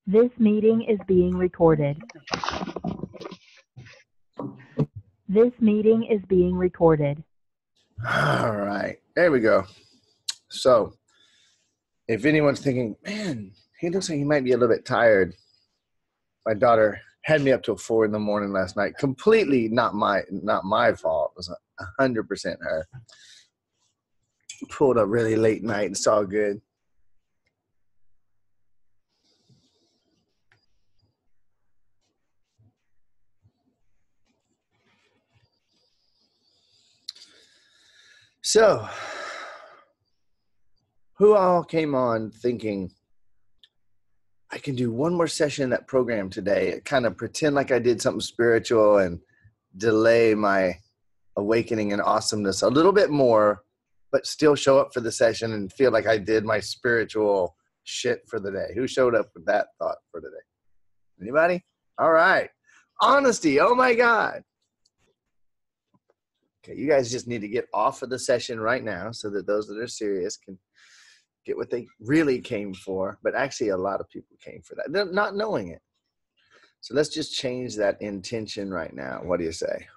This meeting is being recorded. This meeting is being recorded. All right, there we go. So, if anyone's thinking, man, he looks like he might be a little bit tired. My daughter had me up till 4 a.m. last night. Completely not my fault. It was 100% her. Pulled up really late night. It's all good. So, who all came on thinking, I can do one more session in that program today, kind of pretend like I did something spiritual and delay my awakening and awesomeness a little bit more, but still show up for the session and feel like I did my spiritual shit for the day? Who showed up with that thought for today? Anybody? All right. Honesty. Oh my God. Okay, you guys just need to get off of the session right now so that those that are serious can get what they really came for. But actually, a lot of people came for that, they're not knowing it. So let's just change that intention right now. What do you say?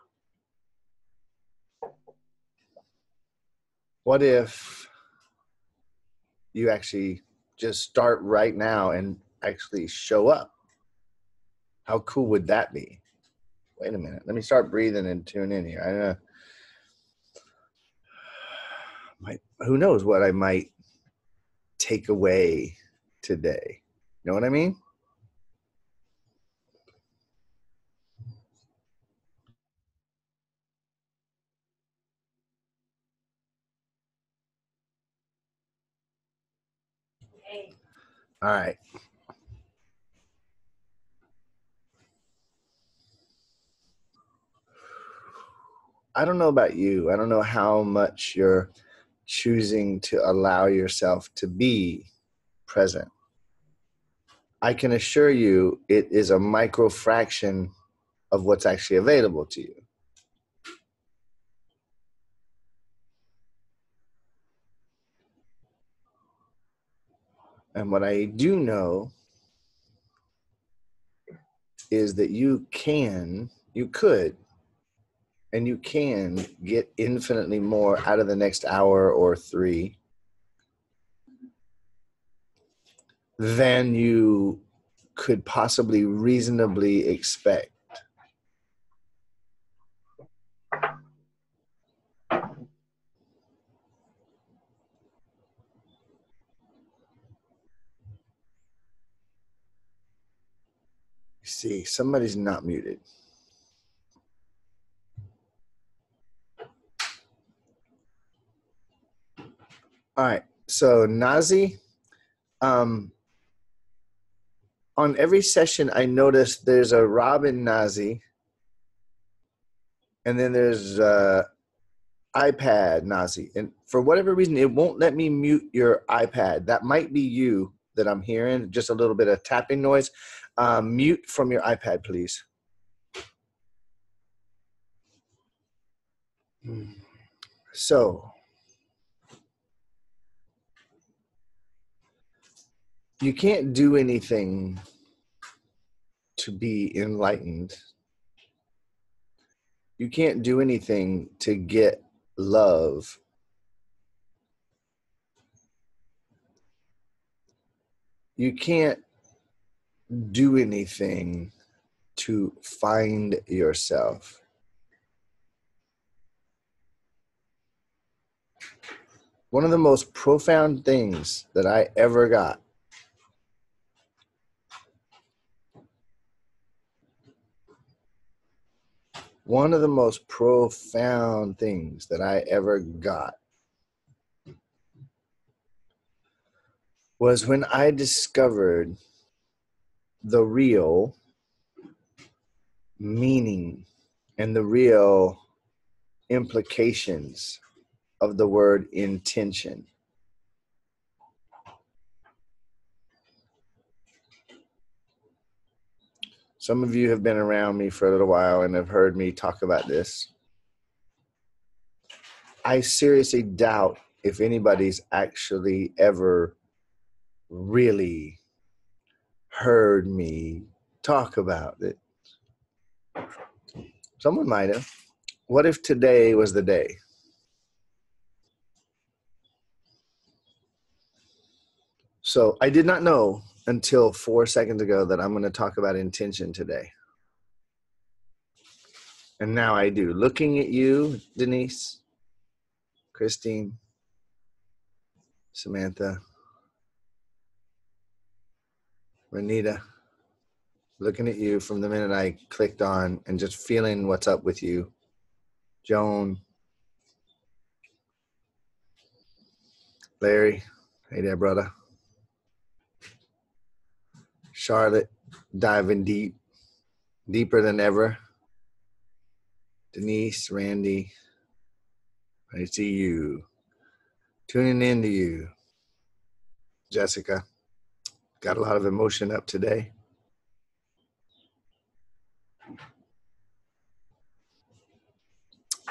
What if you actually just start right now and actually show up? How cool would that be? Wait a minute. Let me start breathing and tune in here. I know. Who knows what I might take away today? You know what I mean? All right. I don't know about you. I don't know how much you're choosing to allow yourself to be present. I can assure you it is a micro fraction of what's actually available to you. And what I do know is that you could get infinitely more out of the next hour or 3 than you could possibly reasonably expect. See, somebody's not muted. All right, so Nazi, on every session I noticed there's a Robin Nazi, and then there's iPad Nazi, and for whatever reason it won't let me mute your iPad. That might be you that I'm hearing, just a little bit of tapping noise. Mute from your iPad, please. So you can't do anything to be enlightened. You can't do anything to get love. You can't do anything to find yourself. One of the most profound things that I ever got was when I discovered the real meaning and the real implications of the word intention. Some of you have been around me for a little while and have heard me talk about this. I seriously doubt if anybody's actually ever really heard me talk about it. Someone might have. What if today was the day? So I did not know until 4 seconds ago that I'm going to talk about intention today. And now I do. Looking at you, Denise, Christine, Samantha, Renita, looking at you from the minute I clicked on and just feeling what's up with you. Joan, Larry, hey there, brother. Charlotte, diving deep, deeper than ever. Denise, Randy, I see you. Tuning in to you. Jessica, got a lot of emotion up today.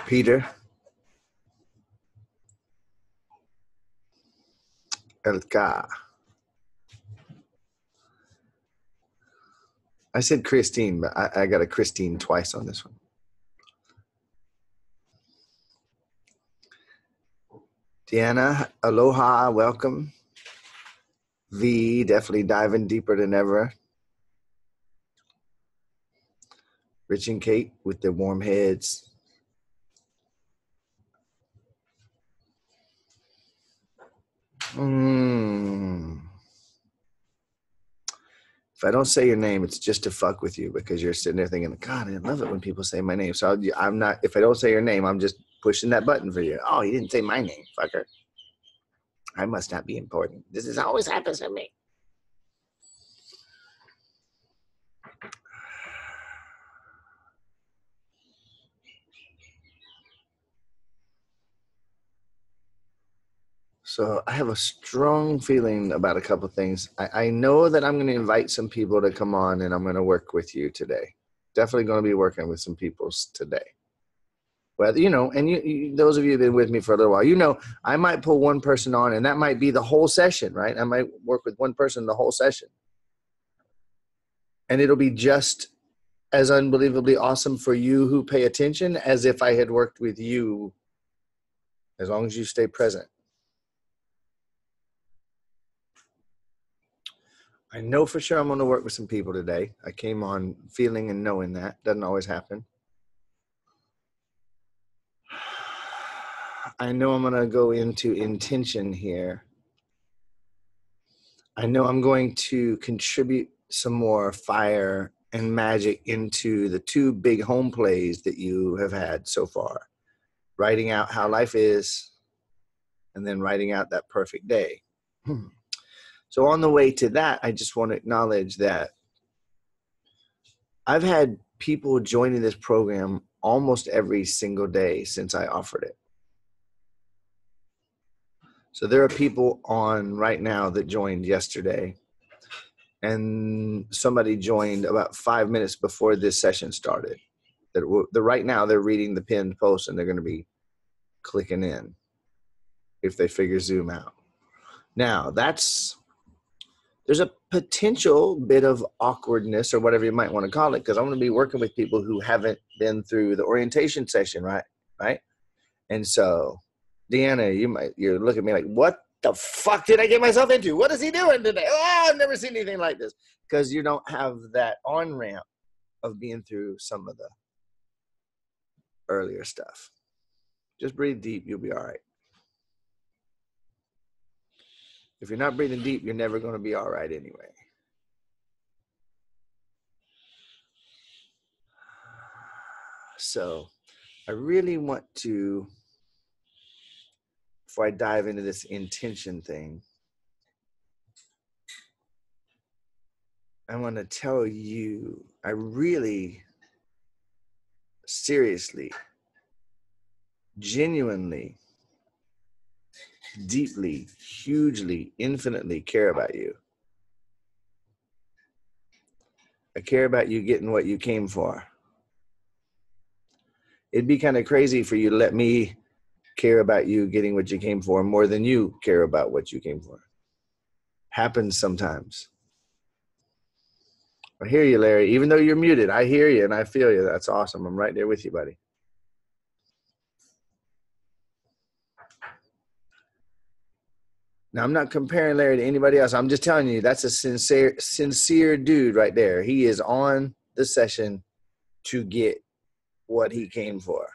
Peter, Elka. I said Christine, but I got a Christine twice on this one. Deanna, aloha, welcome. V, definitely diving deeper than ever. Rich and Kate with their warm heads. If I don't say your name, it's just to fuck with you because you're sitting there thinking, God, I love it when people say my name. So I'm not, if I don't say your name, I'm just pushing that button for you. Oh, you didn't say my name, fucker. I must not be important. This is always happens to me. So I have a strong feeling about a couple of things. I know that I'm going to invite some people to come on and I'm going to work with you today. Definitely going to be working with some people today. Well, you know, and you, those of you who've been with me for a little while, you know, I might pull one person on and that might be the whole session, right? I might work with one person the whole session. And it'll be just as unbelievably awesome for you who pay attention as if I had worked with you, as long as you stay present. I know for sure I'm going to work with some people today. I came on feeling and knowing that. Doesn't always happen. I know I'm going to go into intention here. I know I'm going to contribute some more fire and magic into the two big home plays that you have had so far. Writing out how life is, and then writing out that perfect day. So on the way to that, I just want to acknowledge that I've had people joining this program almost every single day since I offered it. So there are people on right now that joined yesterday, and somebody joined about 5 minutes before this session started. Right now they're reading the pinned post and they're going to be clicking in if they figure Zoom out. Now there's a potential bit of awkwardness or whatever you might want to call it, because I'm going to be working with people who haven't been through the orientation session, right? And so, Deanna, you're looking at me like, what the fuck did I get myself into? What is he doing today? Oh, I've never seen anything like this. Because you don't have that on-ramp of being through some of the earlier stuff. Just breathe deep, you'll be all right. If you're not breathing deep, you're never going to be all right anyway. So I really want to, before I dive into this intention thing, I want to tell you, I really, seriously, genuinely, deeply, hugely, infinitely care about you. I care about you getting what you came for. It'd be kind of crazy for you to let me care about you getting what you came for more than you care about what you came for. Happens sometimes. I hear you, Larry. Even though you're muted, I hear you and I feel you. That's awesome. I'm right there with you, buddy. Now, I'm not comparing Larry to anybody else. I'm just telling you, that's a sincere dude right there. He is on the session to get what he came for.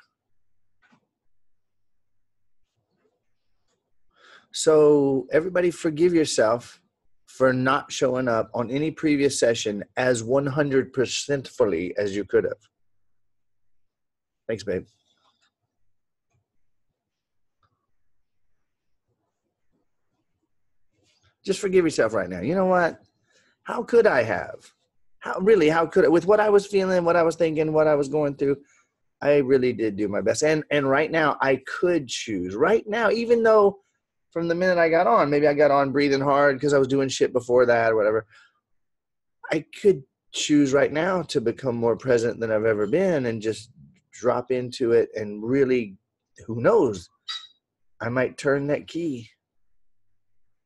So everybody forgive yourself for not showing up on any previous session as 100% fully as you could have. Thanks, babe. Just forgive yourself right now. You know what? How could I have? How could I? With what I was feeling, what I was thinking, what I was going through, I really did do my best. And right now, I could choose. Right now, even though from the minute I got on, maybe I got on breathing hard because I was doing shit before that or whatever, I could choose right now to become more present than I've ever been and just drop into it and really, who knows, I might turn that key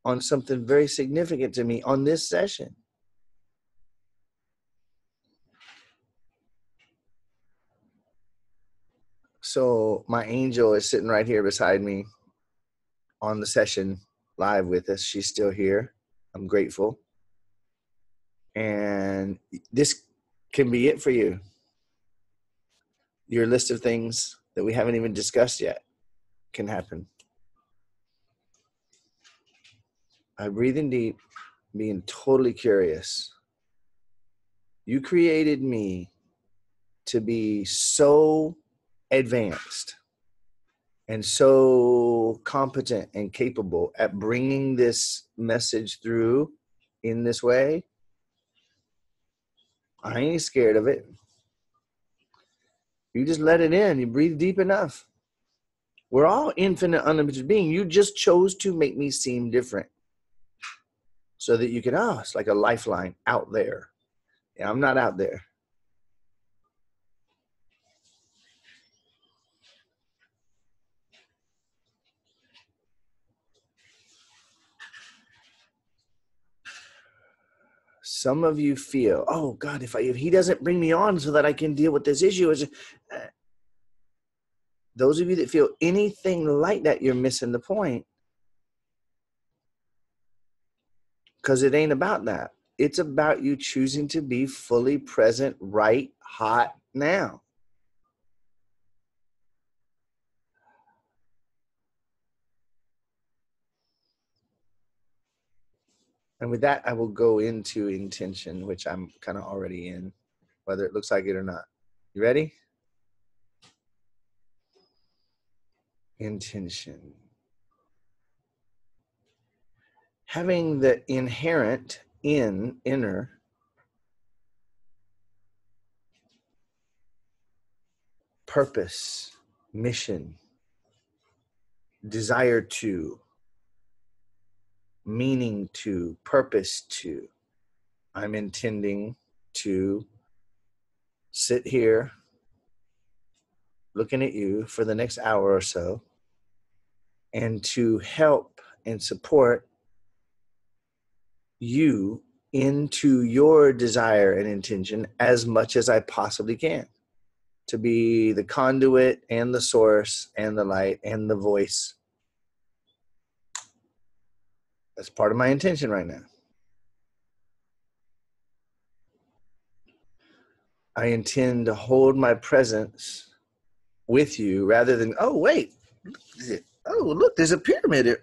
on something very significant to me on this session. So my angel is sitting right here beside me on the session live with us. She's still here. I'm grateful. And this can be it for you. Your list of things that we haven't even discussed yet can happen. By breathing deep, being totally curious. You created me to be so advanced and so competent and capable at bringing this message through in this way. I ain't scared of it. You just let it in. You breathe deep enough. We're all infinite, unlimited being. You just chose to make me seem different so that you can, it's like a lifeline out there. Yeah, I'm not out there. Some of you feel, oh God, if he doesn't bring me on so that I can deal with this issue, those of you that feel anything like that, you're missing the point. Because it ain't about that. It's about you choosing to be fully present, right, hot now. And with that, I will go into intention, which I'm kind of already in, whether it looks like it or not. You ready? Intention. Having the inherent inner purpose, mission, desire to, meaning to, purpose to. I'm intending to sit here looking at you for the next hour or so and to help and support you into your desire and intention as much as I possibly can, to be the conduit and the source and the light and the voice. That's part of my intention right now. I intend to hold my presence with you rather than, oh, wait. Oh, look, there's a pyramid here.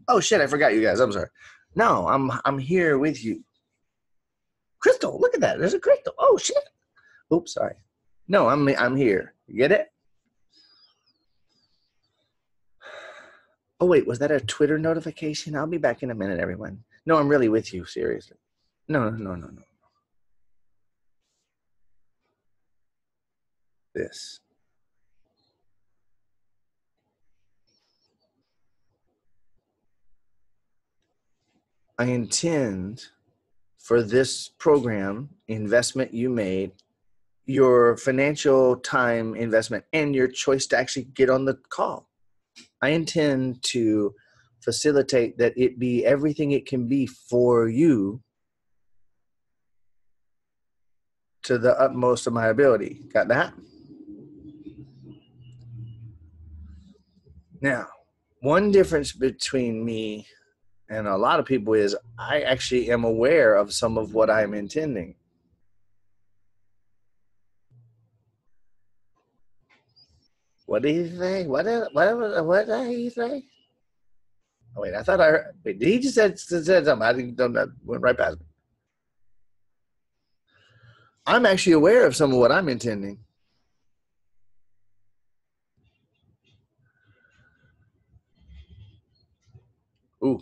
Oh, shit, I forgot you guys. I'm sorry. No, I'm here with you. Crystal, look at that. There's a crystal. Oh, shit. Oops, sorry. No, I'm here. You get it? Oh, wait, was that a Twitter notification? I'll be back in a minute, everyone. No, I'm really with you, seriously. No. This. I intend for this program, investment you made, your financial time investment, and your choice to actually get on the call. I intend to facilitate that it be everything it can be for you to the utmost of my ability. Got that? Now, one difference between me and a lot of people is I actually am aware of some of what I'm intending. What did he say? What did he say? Oh, wait, I thought I heard. Wait, did he just said something? I didn't know that. Went right past me. I'm actually aware of some of what I'm intending. Ooh,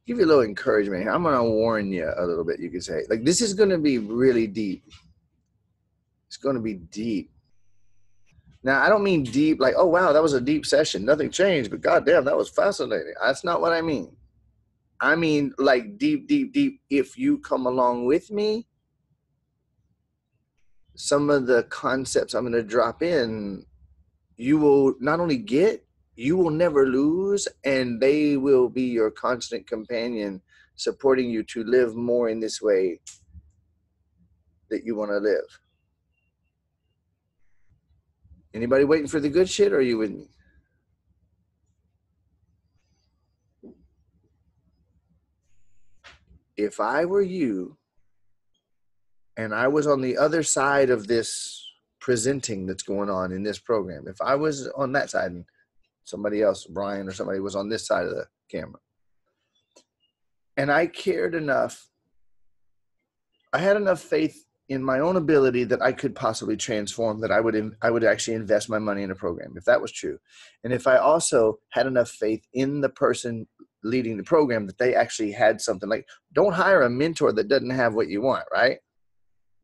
give you a little encouragement. I'm going to warn you a little bit, you could say. Like, this is going to be really deep. It's going to be deep. Now, I don't mean deep like, oh, wow, that was a deep session. Nothing changed, but goddamn, that was fascinating. That's not what I mean. I mean, like, deep, deep, deep. If you come along with me, some of the concepts I'm going to drop in, you will not only get, you will never lose, and they will be your constant companion, supporting you to live more in this way that you want to live. Anybody waiting for the good shit, or are you with me? If I were you and I was on the other side of this presenting that's going on in this program, if I was on that side and somebody else, Brian or somebody, was on this side of the camera, and I cared enough, I had enough faith in my own ability that I could possibly transform, that I would actually invest my money in a program, if that was true. And if I also had enough faith in the person leading the program that they actually had something. Like, don't hire a mentor that doesn't have what you want, right?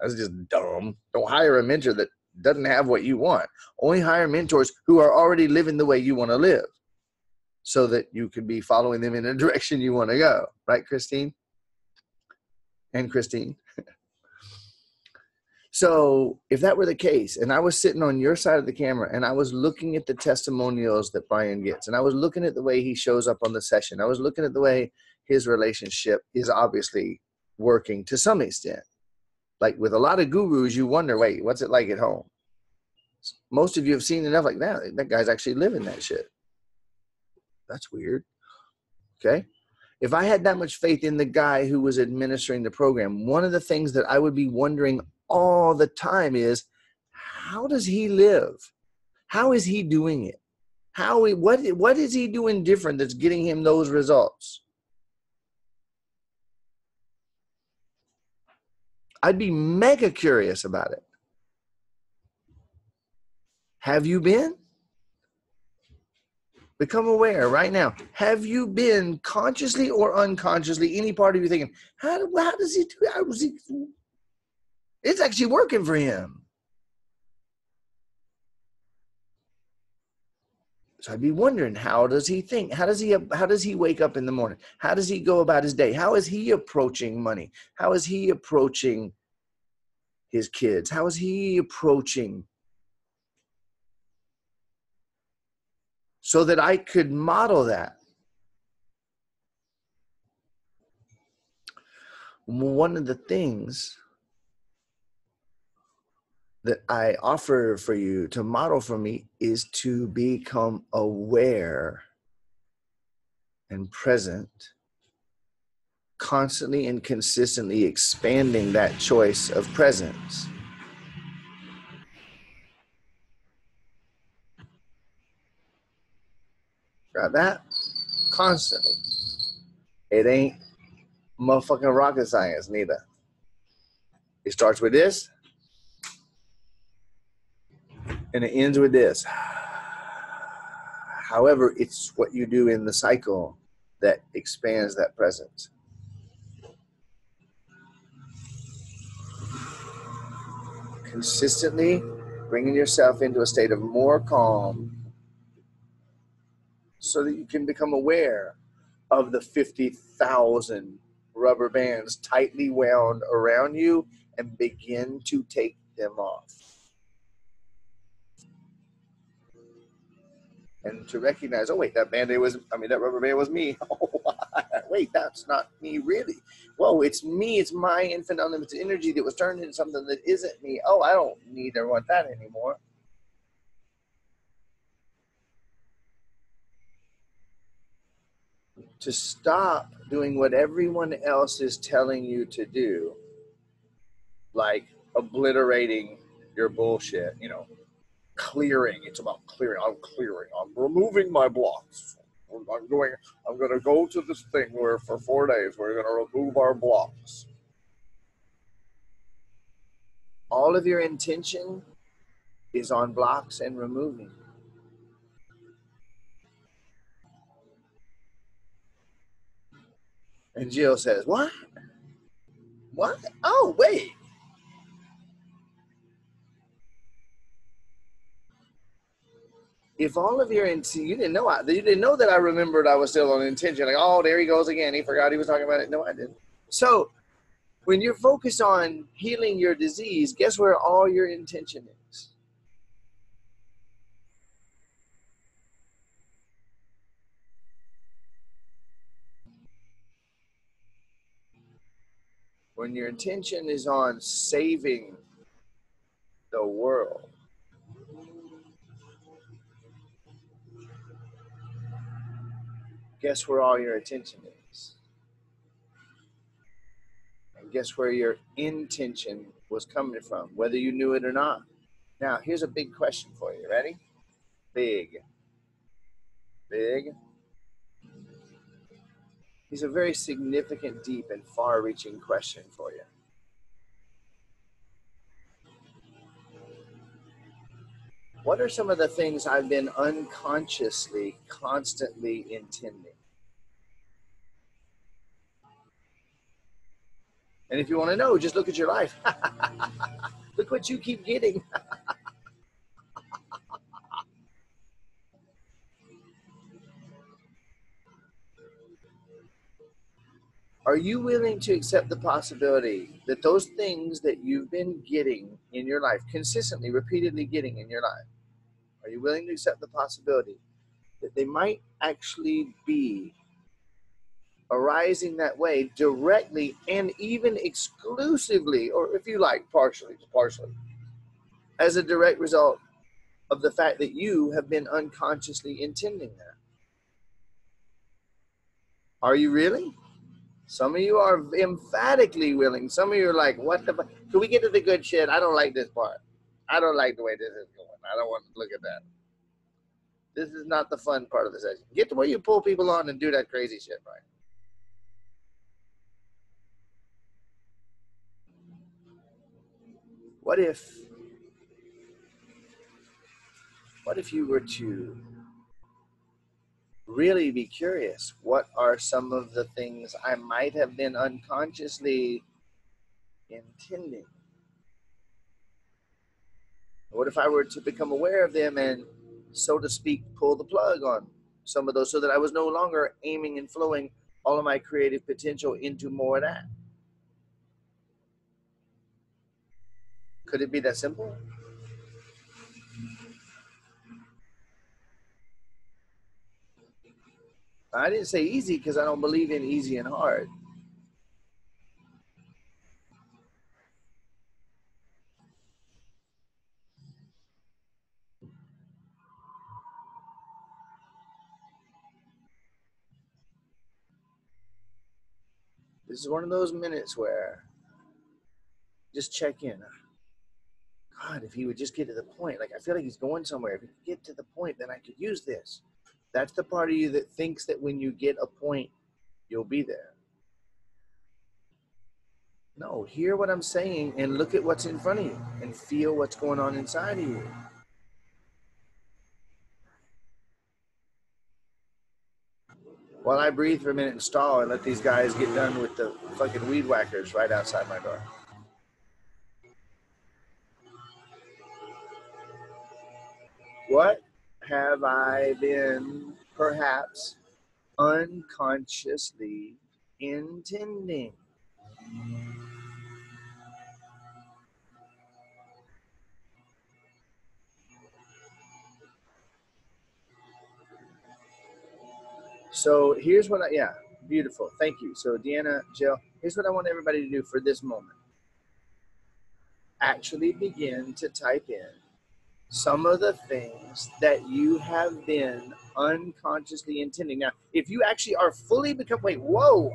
That's just dumb. Don't hire a mentor that doesn't have what you want. Only hire mentors who are already living the way you want to live, so that you can be following them in a direction you want to go. Right, Christine? And Christine. So if that were the case, and I was sitting on your side of the camera, and I was looking at the testimonials that Brian gets, and I was looking at the way he shows up on the session, I was looking at the way his relationship is obviously working to some extent. Like with a lot of gurus, you wonder, wait, what's it like at home? Most of you have seen enough like that guy's actually living that shit. That's weird. Okay. If I had that much faith in the guy who was administering the program, one of the things that I would be wondering all the time is, how does he live? How is he doing it? What is he doing different that's getting him those results? I'd be mega curious about it. Have you been? Become aware right now. Have you been consciously or unconsciously, any part of you thinking, how does he do it? How does he? It's actually working for him. So I'd be wondering, how does he think? How does he wake up in the morning? How does he go about his day? How is he approaching money? How is he approaching his kids? How is he approaching, so that I could model that? One of the things that I offer for you to model for me is to become aware and present, constantly and consistently expanding that choice of presence. Got that? Constantly. It ain't motherfucking rocket science neither. It starts with this and it ends with this. However, it's what you do in the cycle that expands that presence. Consistently bringing yourself into a state of more calm, so that you can become aware of the 50,000 rubber bands tightly wound around you and begin to take them off. And to recognize, oh wait, that that rubber band was me. Oh, wait, that's not me really. Whoa, it's me. It's my infinite unlimited energy that was turned into something that isn't me. Oh, I don't need or want that anymore. To stop doing what everyone else is telling you to do, like obliterating your bullshit, clearing. It's about clearing. I'm clearing. I'm removing my blocks. I'm going to go to this thing where for 4 days we're going to remove our blocks. All of your intention is on blocks and removing. And Jill says, what? What? Oh, wait. If all of your intention, you didn't know that I remembered I was still on intention. Like, oh, there he goes again. He forgot he was talking about it. No, I didn't. So when you're focused on healing your disease, guess where all your intention is? When your intention is on saving the world, guess where all your attention is? And guess where your intention was coming from, whether you knew it or not? Now, here's a big question for you. Ready? Big. It's a very significant, deep, and far-reaching question for you. What are some of the things I've been unconsciously, constantly intending? And if you want to know, just look at your life. Look what you keep getting. Are you willing to accept the possibility that those things that you've been getting in your life, consistently, repeatedly getting in your life, are you willing to accept the possibility that they might actually be arising that way directly and even exclusively, or if you like, partially, as a direct result of the fact that you have been unconsciously intending that? Are you really? Some of you are emphatically willing. Some of you are like, what the fuck? Can we get to the good shit? I don't like this part. I don't like the way this is going. I don't want to look at that. This is not the fun part of the session. Get to where you pull people on and do that crazy shit, right? What if you were to really be curious? What are some of the things I might have been unconsciously intending? What if I were to become aware of them and, so to speak, pull the plug on some of those so that I was no longer aiming and flowing all of my creative potential into more of that? Could it be that simple? I didn't say easy because I don't believe in easy and hard. This is one of those minutes where just check in. God, if he would just get to the point, like I feel like he's going somewhere. If he could get to the point, then I could use this. That's the part of you that thinks that when you get a point, you'll be there. No, hear what I'm saying and look at what's in front of you and feel what's going on inside of you. While I breathe for a minute and stall and let these guys get done with the fucking weed whackers right outside my door. What have I been perhaps unconsciously intending? So here's what yeah, beautiful. Thank you. So Deanna, Jill, here's what I want everybody to do for this moment. Actually begin to type in some of the things that you have been unconsciously intending. Now, if you actually are fully become, wait, whoa,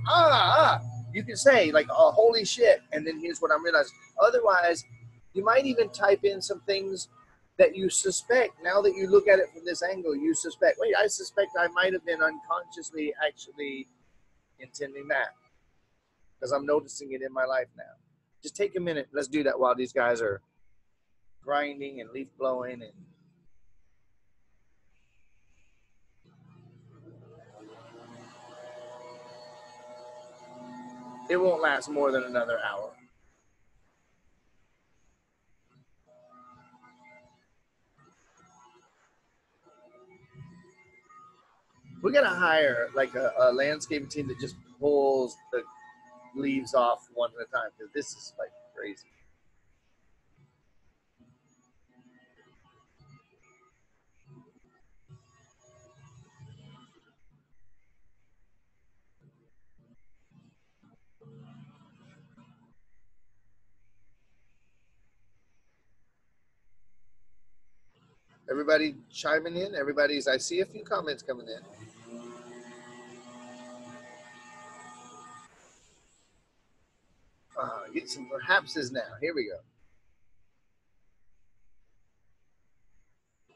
you can say like, oh, holy shit, and then here's what I'm realizing. Otherwise, you might even type in some things that you suspect. Now that you look at it from this angle, you suspect, wait, I suspect I might have been unconsciously actually intending that because I'm noticing it in my life now. Just take a minute. Let's do that while these guys are grinding and leaf blowing and it won't last more than another hour. We gotta hire like a landscaping team that just pulls the leaves off one at a time because this is like crazy. Everybody chiming in. I see a few comments coming in. Get some perhapses now. Here we go.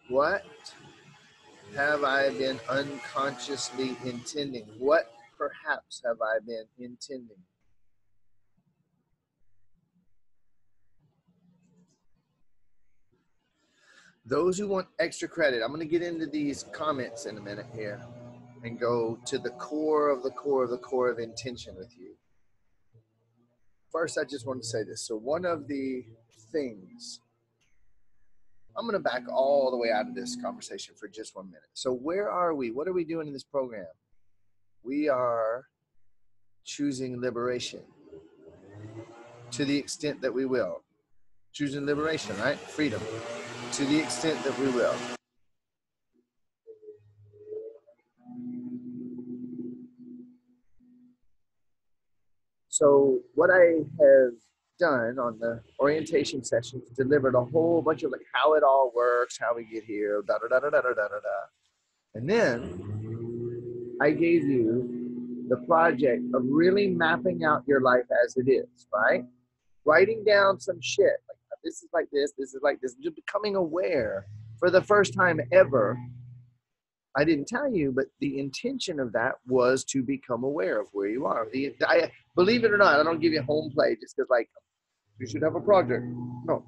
What have I been unconsciously intending? What perhaps have I been intending? Those who want extra credit, I'm going to get into these comments in a minute here and go to the core of the core of the core of intention with you. First, I just want to say this. So one of the things, I'm going to back all the way out of this conversation for just 1 minute. So where are we? What are we doing in this program? We are choosing liberation to the extent that we will. Choosing liberation, right? Freedom to the extent that we will. So what I have done on the orientation sessions, delivered a whole bunch of like how it all works, how we get here, da da da da da da da da. And then I gave you the project of really mapping out your life as it is, right? Writing down some shit like this is like this is like this, just becoming aware for the first time ever. I didn't tell you, but the intention of that was to become aware of where you are. Believe it or not, I don't give you home play just because like you should have a project. No,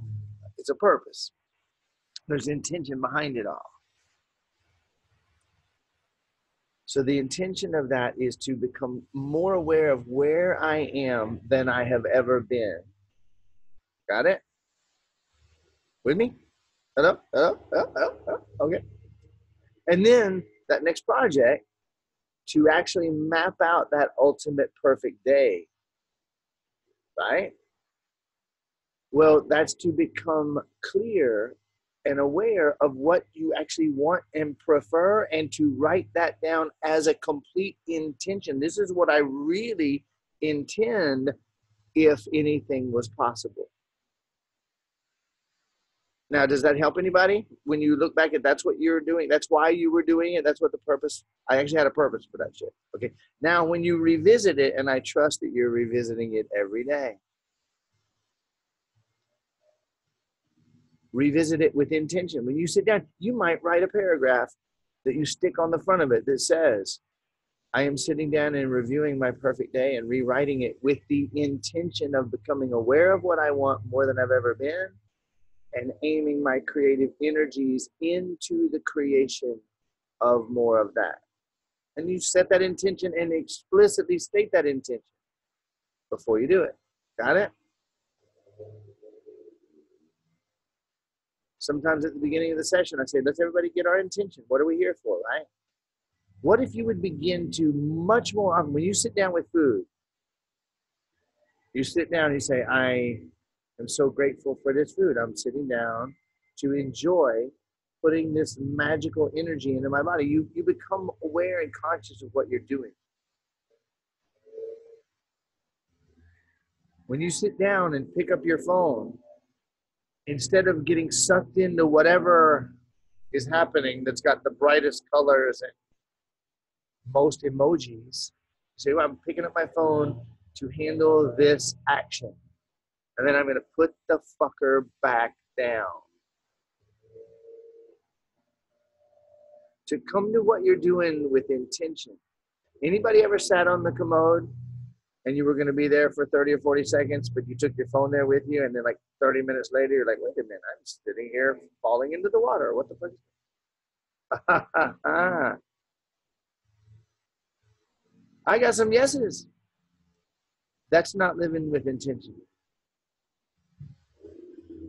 it's a purpose. There's intention behind it all. So the intention of that is to become more aware of where I am than I have ever been. Got it? With me? Hello? Hello? Hello? Hello? Hello? Okay. And then that next project, to actually map out that ultimate perfect day, right? Well, that's to become clear and aware of what you actually want and prefer, and to write that down as a complete intention. This is what I really intend if anything was possible. Now, does that help anybody? When you look back at that's what you're doing, that's why you were doing it, that's what the purpose, I actually had a purpose for that shit. Okay. Now, when you revisit it, and I trust that you're revisiting it every day, revisit it with intention. When you sit down, you might write a paragraph that you stick on the front of it that says, I am sitting down and reviewing my perfect day and rewriting it with the intention of becoming aware of what I want more than I've ever been, and aiming my creative energies into the creation of more of that. And you set that intention and explicitly state that intention before you do it. Got it? Sometimes at the beginning of the session, I say, let's everybody get our intention. What are we here for, right? What if you would begin to much more often, when you sit down with food, you sit down and you say, I am so grateful for this food. I'm sitting down to enjoy putting this magical energy into my body. You become aware and conscious of what you're doing. When you sit down and pick up your phone, instead of getting sucked into whatever is happening that's got the brightest colors and most emojis, say, well, I'm picking up my phone to handle this action. And then I'm going to put the fucker back down. To come to what you're doing with intention. Anybody ever sat on the commode and you were going to be there for 30 or 40 seconds, but you took your phone there with you, and then like 30 minutes later, you're like, wait a minute, I'm sitting here falling into the water. What the fuck? I got some yeses. That's not living with intention.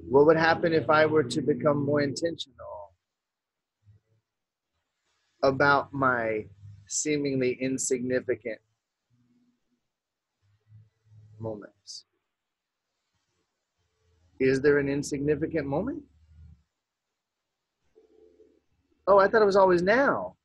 What would happen if I were to become more intentional about my seemingly insignificant moments? Is there an insignificant moment? Oh, I thought it was always now.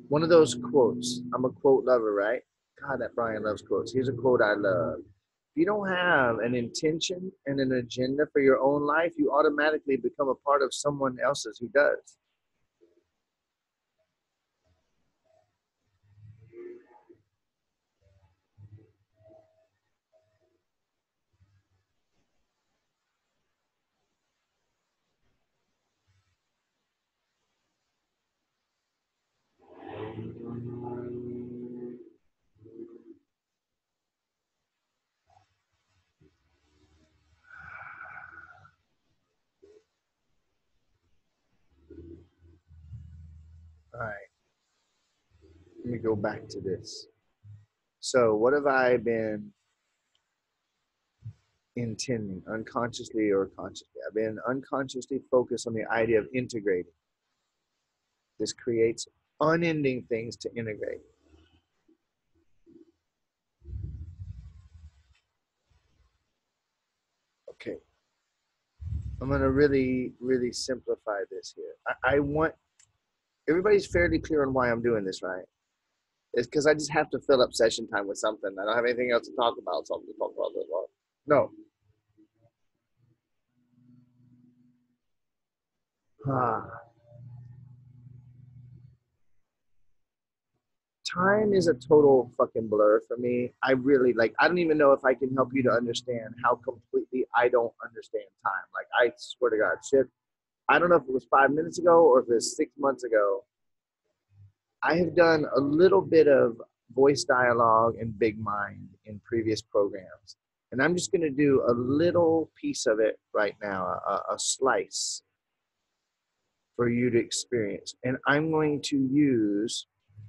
One of those quotes. I'm a quote lover, right? God, that Brian loves quotes. Here's a quote I love. If you don't have an intention and an agenda for your own life, you automatically become a part of someone else's who does. All right, let me go back to this. So what have I been intending, unconsciously or consciously? I've been unconsciously focused on the idea of integrating. This creates unending things to integrate. Okay, I'm going to really, really simplify this here. I want everybody's fairly clear on why I'm doing this, right? It's because I just have to fill up session time with something. I don't have anything else to talk about, so I'm going to talk about this one. No. Time is a total fucking blur for me. I really I don't even know if I can help you to understand how completely I don't understand time. Like, I swear to God, shit. I don't know if it was 5 minutes ago or if it was 6 months ago. I have done a little bit of voice dialogue and big mind in previous programs. And I'm just going to do a little piece of it right now, a slice for you to experience. And I'm going to use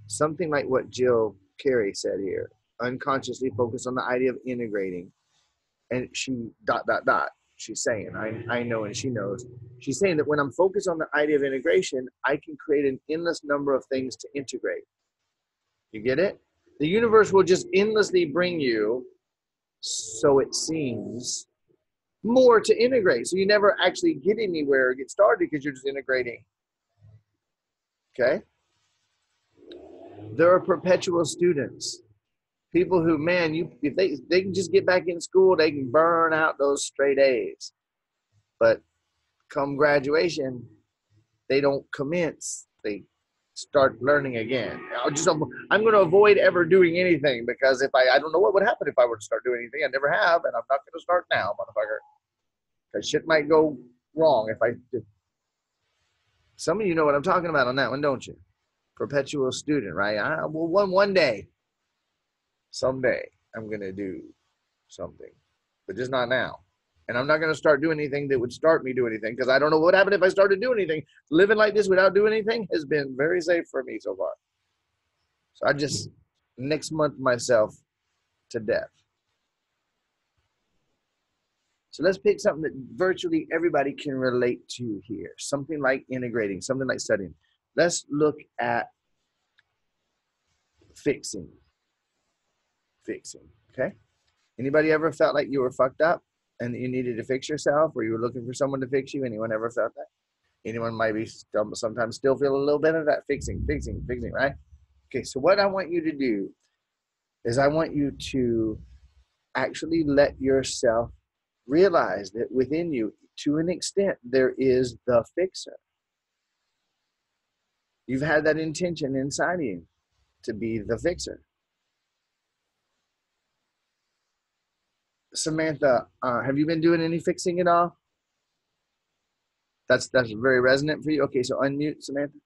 something like what Jill Carey said here, unconsciously focus on the idea of integrating. And she ... She's saying, I know and she knows. She's saying that when I'm focused on the idea of integration, I can create an endless number of things to integrate. You get it? The universe will just endlessly bring you, so it seems, more to integrate. So you never actually get anywhere or get started because you're just integrating. Okay? There are perpetual students. People who, man, if they can just get back in school, they can burn out those straight A's. But come graduation, they don't commence. They start learning again. I'm going to avoid ever doing anything, because if I don't know what would happen if I were to start doing anything. I never have, and I'm not going to start now, motherfucker. Because shit might go wrong if I do. Some of you know what I'm talking about on that one, don't you? Perpetual student, right? Well, one day, someday, I'm going to do something, but just not now. And I'm not going to start doing anything that would start me doing anything, because I don't know what would happen if I started doing anything. Living like this without doing anything has been very safe for me so far. So I just next month myself to death. So let's pick something that virtually everybody can relate to here. Something like integrating, something like studying. Let's look at fixing. Okay. Anybody ever felt like you were fucked up and that you needed to fix yourself, or you were looking for someone to fix you? Anyone ever felt that? Anyone might be sometimes still feel a little bit of that fixing, right? Okay, so what I want you to do is I want you to actually let yourself realize that within you, to an extent, there is the fixer. You've had that intention inside of you to be the fixer. Samantha, have you been doing any fixing at all? That's very resonant for you. Okay, so unmute, Samantha.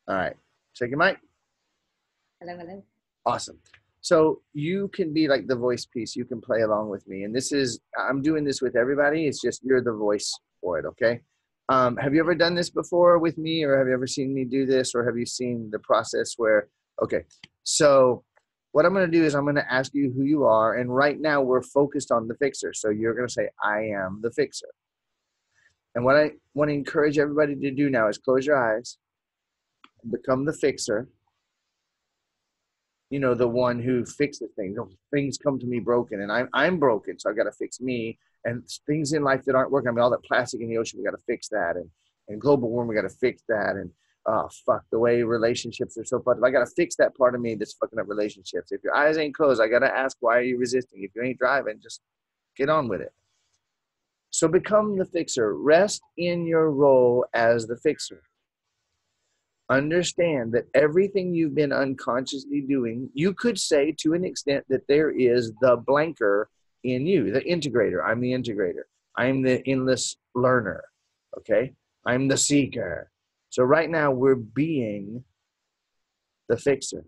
All right, check your mic. Hello, hello. Awesome. So you can be like the voice piece. You can play along with me. And I'm doing this with everybody. It's just you're the voice for it, okay? Have you ever done this before with me, or have you ever seen me do this, or have you seen the process where, okay, so what I'm going to do is I'm going to ask you who you are. And right now we're focused on the fixer. So you're going to say, I am the fixer. And what I want to encourage everybody to do now is close your eyes, become the fixer. You know, the one who fixes things. Things come to me broken, and I'm broken, so I've got to fix me. And things in life that aren't working. I mean, all that plastic in the ocean, we got to fix that. And global warming, we got to fix that. And the way relationships are so fucked up. I got to fix that part of me that's fucking up relationships. If your eyes ain't closed, I got to ask, why are you resisting? If you ain't driving, just get on with it. So become the fixer. Rest in your role as the fixer. Understand that everything you've been unconsciously doing, you could say to an extent that there is the blanker in you, the integrator. I'm the integrator. I'm the endless learner. Okay. I'm the seeker. So right now we're being the fixer.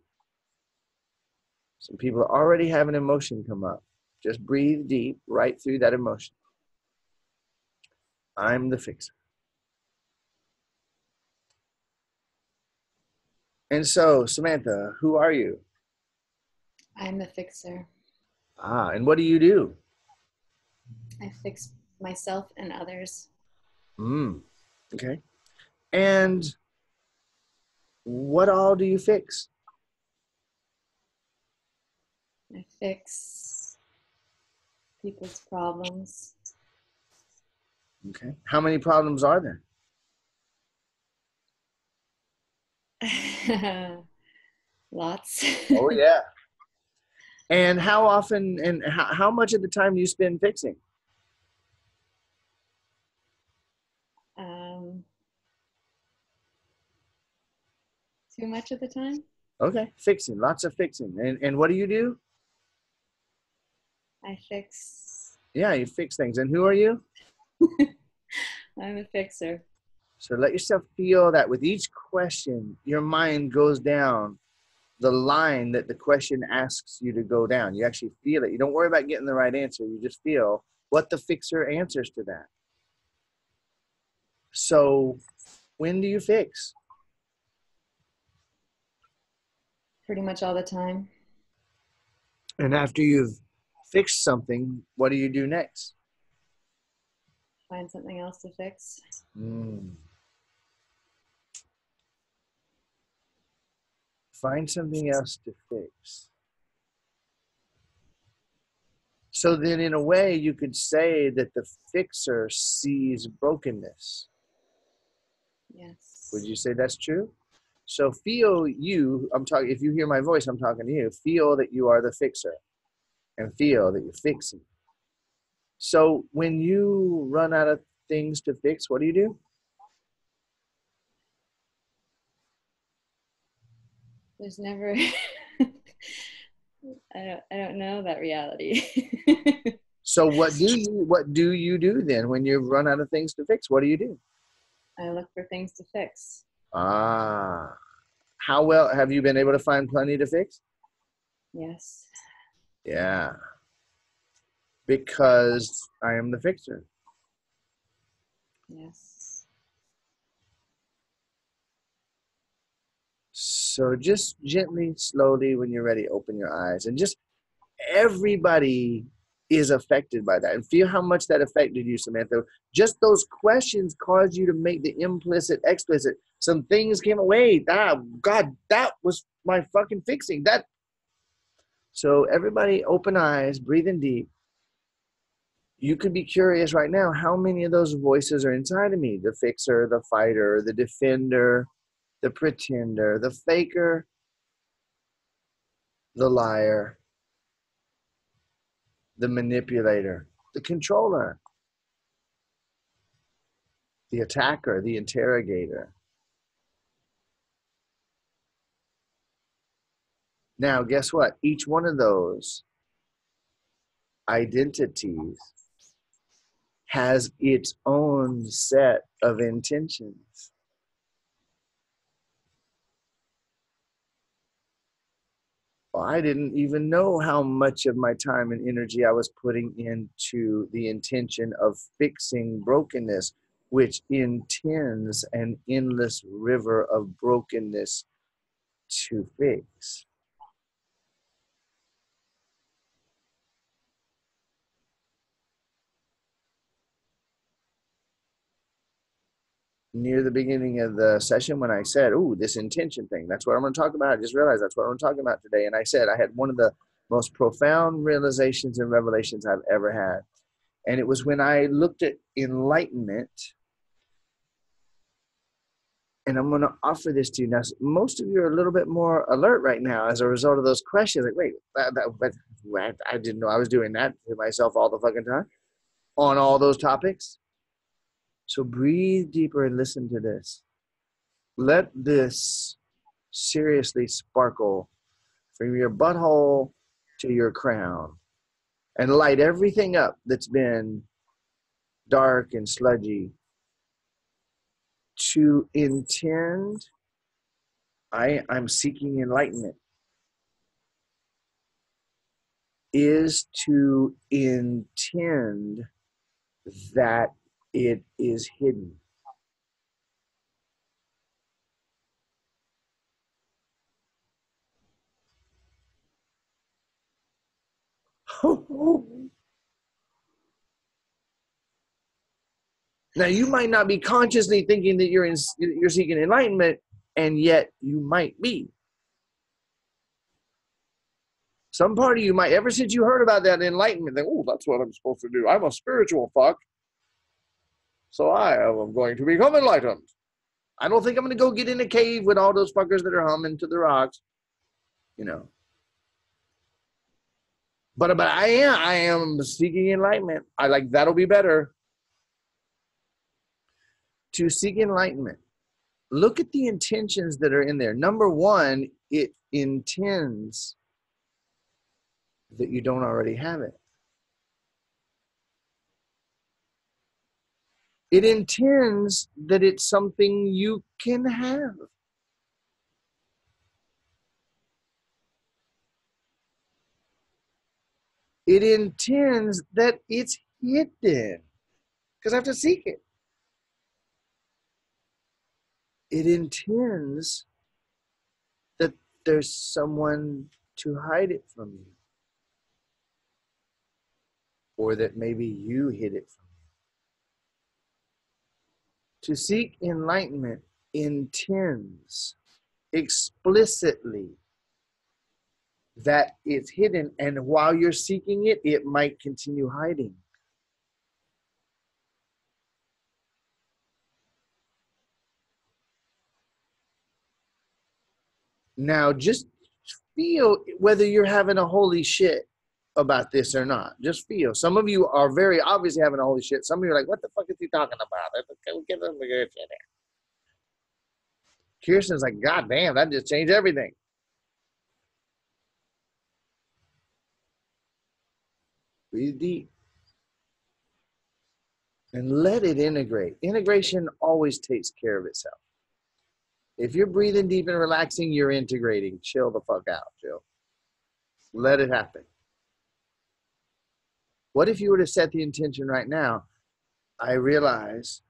Some people already have an emotion come up. Just breathe deep right through that emotion. I'm the fixer. And so, Samantha, who are you? I'm the fixer. And what do you do? I fix myself and others. Okay. And what all do you fix? I fix people's problems. Okay. How many problems are there? Lots. Oh, yeah. And how often and how much of the time do you spend fixing? Too much of the time. Okay. Fixing. Lots of fixing. And what do you do? I fix. Yeah, you fix things. And who are you? I'm a fixer. So let yourself feel that with each question, your mind goes down the line that the question asks you to go down. You actually feel it. You don't worry about getting the right answer. You just feel what the fixer answers to that. So when do you fix? Pretty much all the time. And after you've fixed something, what do you do next? Find something else to fix. Find something else to fix. So then in a way you could say that the fixer sees brokenness. Yes. Would you say that's true? So feel you, if you hear my voice, I'm talking to you. Feel that you are the fixer and feel that you're fixing. So when you run out of things to fix, what do you do? There's never I don't know that reality. So what do you do then when you run out of things to fix? What do you do? I look for things to fix. How well have you been able to find plenty to fix? Yes. Yeah. Because I am the fixer. Yes. So just gently, slowly, when you're ready, open your eyes. And just everybody is affected by that. And feel how much that affected you, Samantha. Just those questions caused you to make the implicit explicit. Some things came away. God, that was my fucking fixing. So everybody, open eyes, breathing deep. You could be curious right now, how many of those voices are inside of me? The fixer, the fighter, the defender, the pretender, the faker, the liar, the manipulator, the controller, the attacker, the interrogator. Now, guess what? Each one of those identities has its own set of intentions. Well, I didn't even know how much of my time and energy I was putting into the intention of fixing brokenness, which intends an endless river of brokenness to fix. Near the beginning of the session, when I said, "Ooh, this intention thing, that's what I'm going to talk about," I just realized that's what I'm talking about today. And I said I had one of the most profound realizations and revelations I've ever had. And it was when I looked at enlightenment. And I'm going to offer this to you. Now, most of you are a little bit more alert right now as a result of those questions. Like, wait, I didn't know I was doing that to myself all the fucking time on all those topics. So breathe deeper and listen to this. Let this seriously sparkle from your butthole to your crown and light everything up that's been dark and sludgy. To intend, I'm seeking enlightenment, is to intend that it is hidden. Now, you might not be consciously thinking that you're seeking enlightenment, and yet you might be. Some part of you might, ever since you heard about that enlightenment, think, "Oh, that's what I'm supposed to do. I'm a spiritual fuck, so I am going to become enlightened. I don't think I'm going to go get in a cave with all those fuckers that are humming to the rocks, you know." But I am seeking enlightenment. I like, that'll be better. To seek enlightenment, look at the intentions that are in there. Number one, it intends that you don't already have it. It intends that it's something you can have. It intends that it's hidden, because I have to seek it. It intends that there's someone to hide it from you, or that maybe you hid it from you. To seek enlightenment intends explicitly that it's hidden, and while you're seeking it, it might continue hiding. Now, just feel whether you're having a holy shit about this or not. Just feel. Some of you are very obviously having a holy shit. Some of you are like, "What the fuck is he talking about?" Get them the good shit there. Kirsten's like, "God damn, that just changed everything." Breathe deep. And let it integrate. Integration always takes care of itself. If you're breathing deep and relaxing, you're integrating. Chill the fuck out, Jill. Let it happen. What if you were to set the intention right now? I realize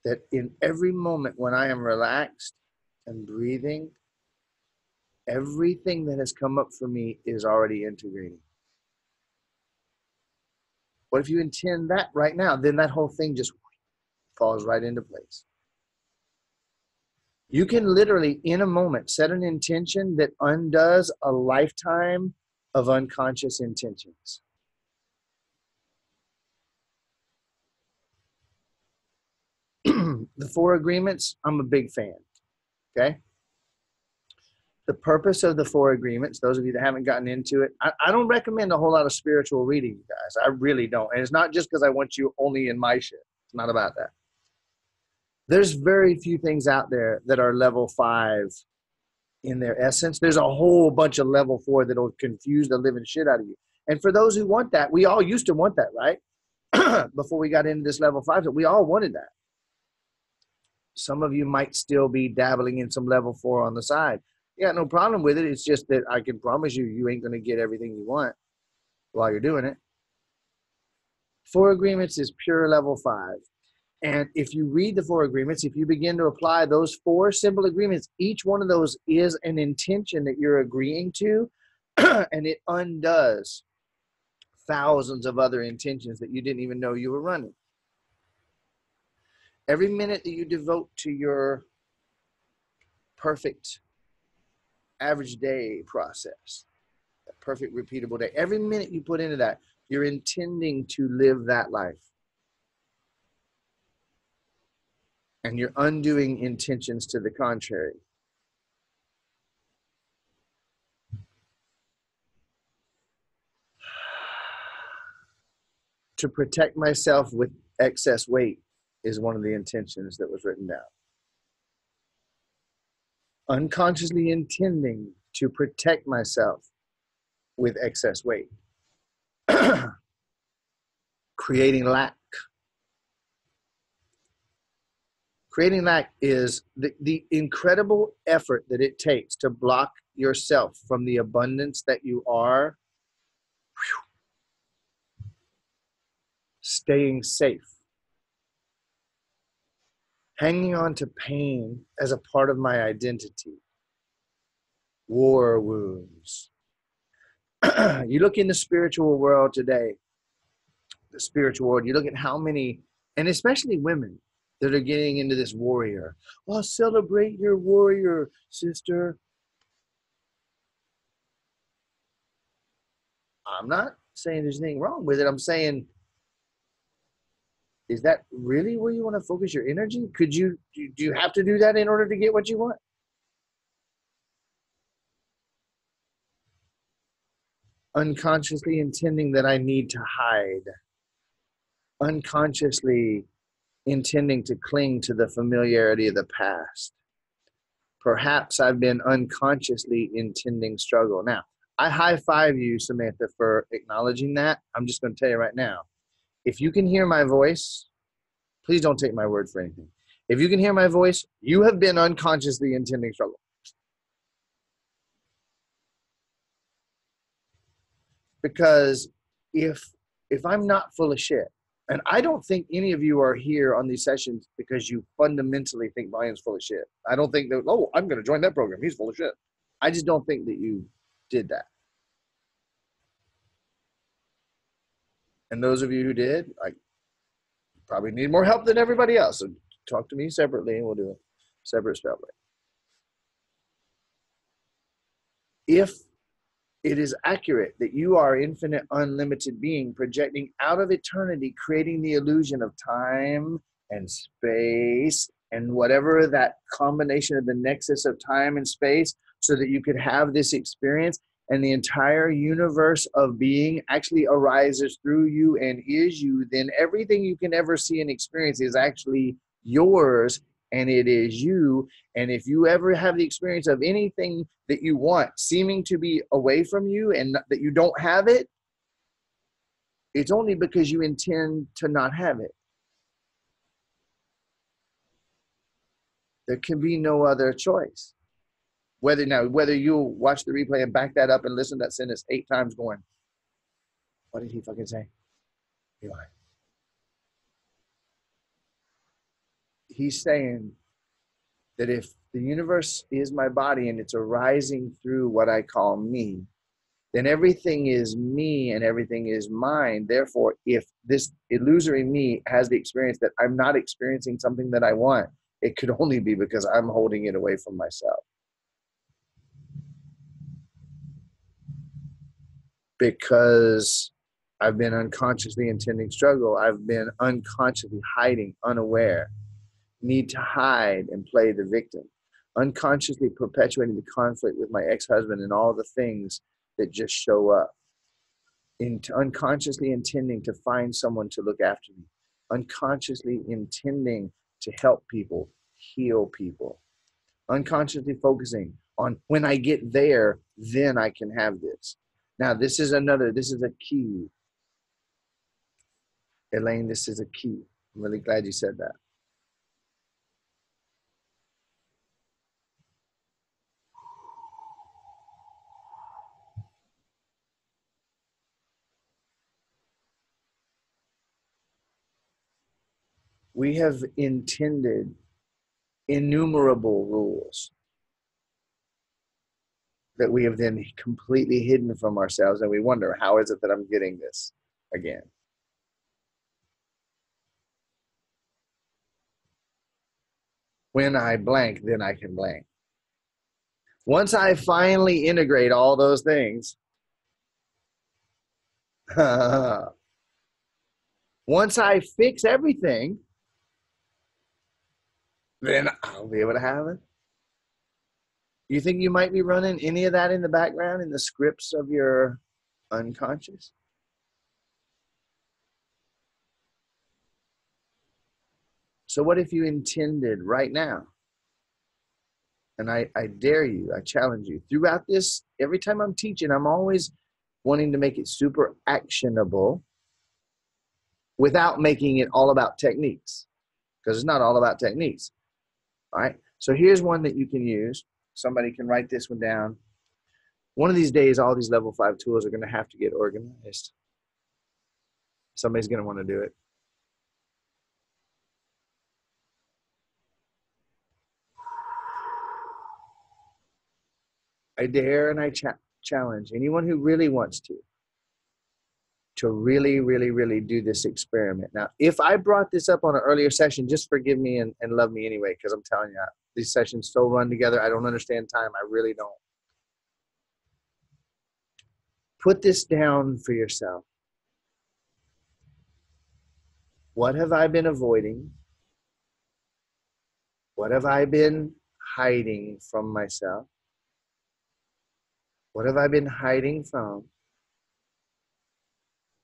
that in every moment when I am relaxed and breathing, everything that has come up for me is already integrating. What if you intend that right now? Then that whole thing just falls right into place. You can literally, in a moment, set an intention that undoes a lifetime of unconscious intentions. The 4 agreements, I'm a big fan. Okay? The purpose of the 4 agreements, those of you that haven't gotten into it, I don't recommend a whole lot of spiritual reading, you guys. I really don't. And it's not just because I want you only in my shit. It's not about that. There's very few things out there that are level 5 in their essence. There's a whole bunch of level 4 that'll confuse the living shit out of you. And for those who want that, we all used to want that, right? Before we got into this level 5, we all wanted that. Some of you might still be dabbling in some level 4 on the side. Yeah, no problem with it. It's just that I can promise you, you ain't going to get everything you want while you're doing it. 4 agreements is pure level 5. And if you read the 4 agreements, if you begin to apply those 4 simple agreements, each one of those is an intention that you're agreeing to, and it undoes thousands of other intentions that you didn't even know you were running. Every minute that you devote to your perfect average day process, a perfect repeatable day, every minute you put into that, you're intending to live that life. And you're undoing intentions to the contrary. To protect myself with excess weight is one of the intentions that was written down. Unconsciously intending to protect myself with excess weight. Creating lack. Creating lack is the incredible effort that it takes to block yourself from the abundance that you are. Staying safe. Hanging on to pain as a part of my identity. War wounds. You look in the spiritual world today, the spiritual world, you look at how many, and especially women, that are getting into this warrior. Well, celebrate your warrior, sister. I'm not saying there's anything wrong with it. I'm saying, is that really where you want to focus your energy? Do you have to do that in order to get what you want? Unconsciously intending that I need to hide. Unconsciously intending to cling to the familiarity of the past. Perhaps I've been unconsciously intending struggle. Now, I high-five you, Samantha, for acknowledging that. I'm just going to tell you right now, if you can hear my voice, please don't take my word for anything. If you can hear my voice, you have been unconsciously intending struggle. Because if I'm not full of shit, and I don't think any of you are here on these sessions because you fundamentally think Brian's full of shit. I don't think that, oh, I'm going to join that program. He's full of shit. I just don't think that you did that. And those of you who did, I probably need more help than everybody else. So talk to me separately and we'll do a separate spell. If it is accurate that you are infinite, unlimited being projecting out of eternity, creating the illusion of time and space and whatever that combination of the nexus of time and space so that you could have this experience, and the entire universe of being actually arises through you and is you, then everything you can ever see and experience is actually yours, and it is you. And if you ever have the experience of anything that you want seeming to be away from you and that you don't have it, it's only because you intend to not have it. There can be no other choice. Whether you watch the replay and back that up and listen to that sentence 8 times going, what did he fucking say? Eli. He's saying that if the universe is my body and it's arising through what I call me, then everything is me and everything is mine. Therefore, if this illusory me has the experience that I'm not experiencing something that I want, it could only be because I'm holding it away from myself. Because I've been unconsciously intending struggle. I've been unconsciously hiding, unaware, need to hide and play the victim, unconsciously perpetuating the conflict with my ex-husband and all the things that just show up, unconsciously intending to find someone to look after me, unconsciously intending to help people, heal people, unconsciously focusing on when I get there, then I can have this. Now, this is a key. Elaine, this is a key. I'm really glad you said that. We have intended innumerable rules that we have then completely hidden from ourselves, and we wonder, how is it that I'm getting this again? When I blank, then I can blank. Once I finally integrate all those things, once I fix everything, then I'll be able to have it. You think you might be running any of that in the background in the scripts of your unconscious? So what if you intended right now? And I dare you, I challenge you. Throughout this, every time I'm teaching, I'm always wanting to make it super actionable without making it all about techniques, because it's not all about techniques. All right. So here's one that you can use. Somebody can write this one down. One of these days, all these level 5 tools are going to have to get organized. Somebody's going to want to do it. I dare and I challenge anyone who really wants to really, really, really do this experiment. Now, if I brought this up on an earlier session, just forgive me and love me anyway, because I'm telling you, these sessions so run together. I don't understand time. I really don't. Put this down for yourself. What have I been avoiding? What have I been hiding from myself? What have I been hiding from?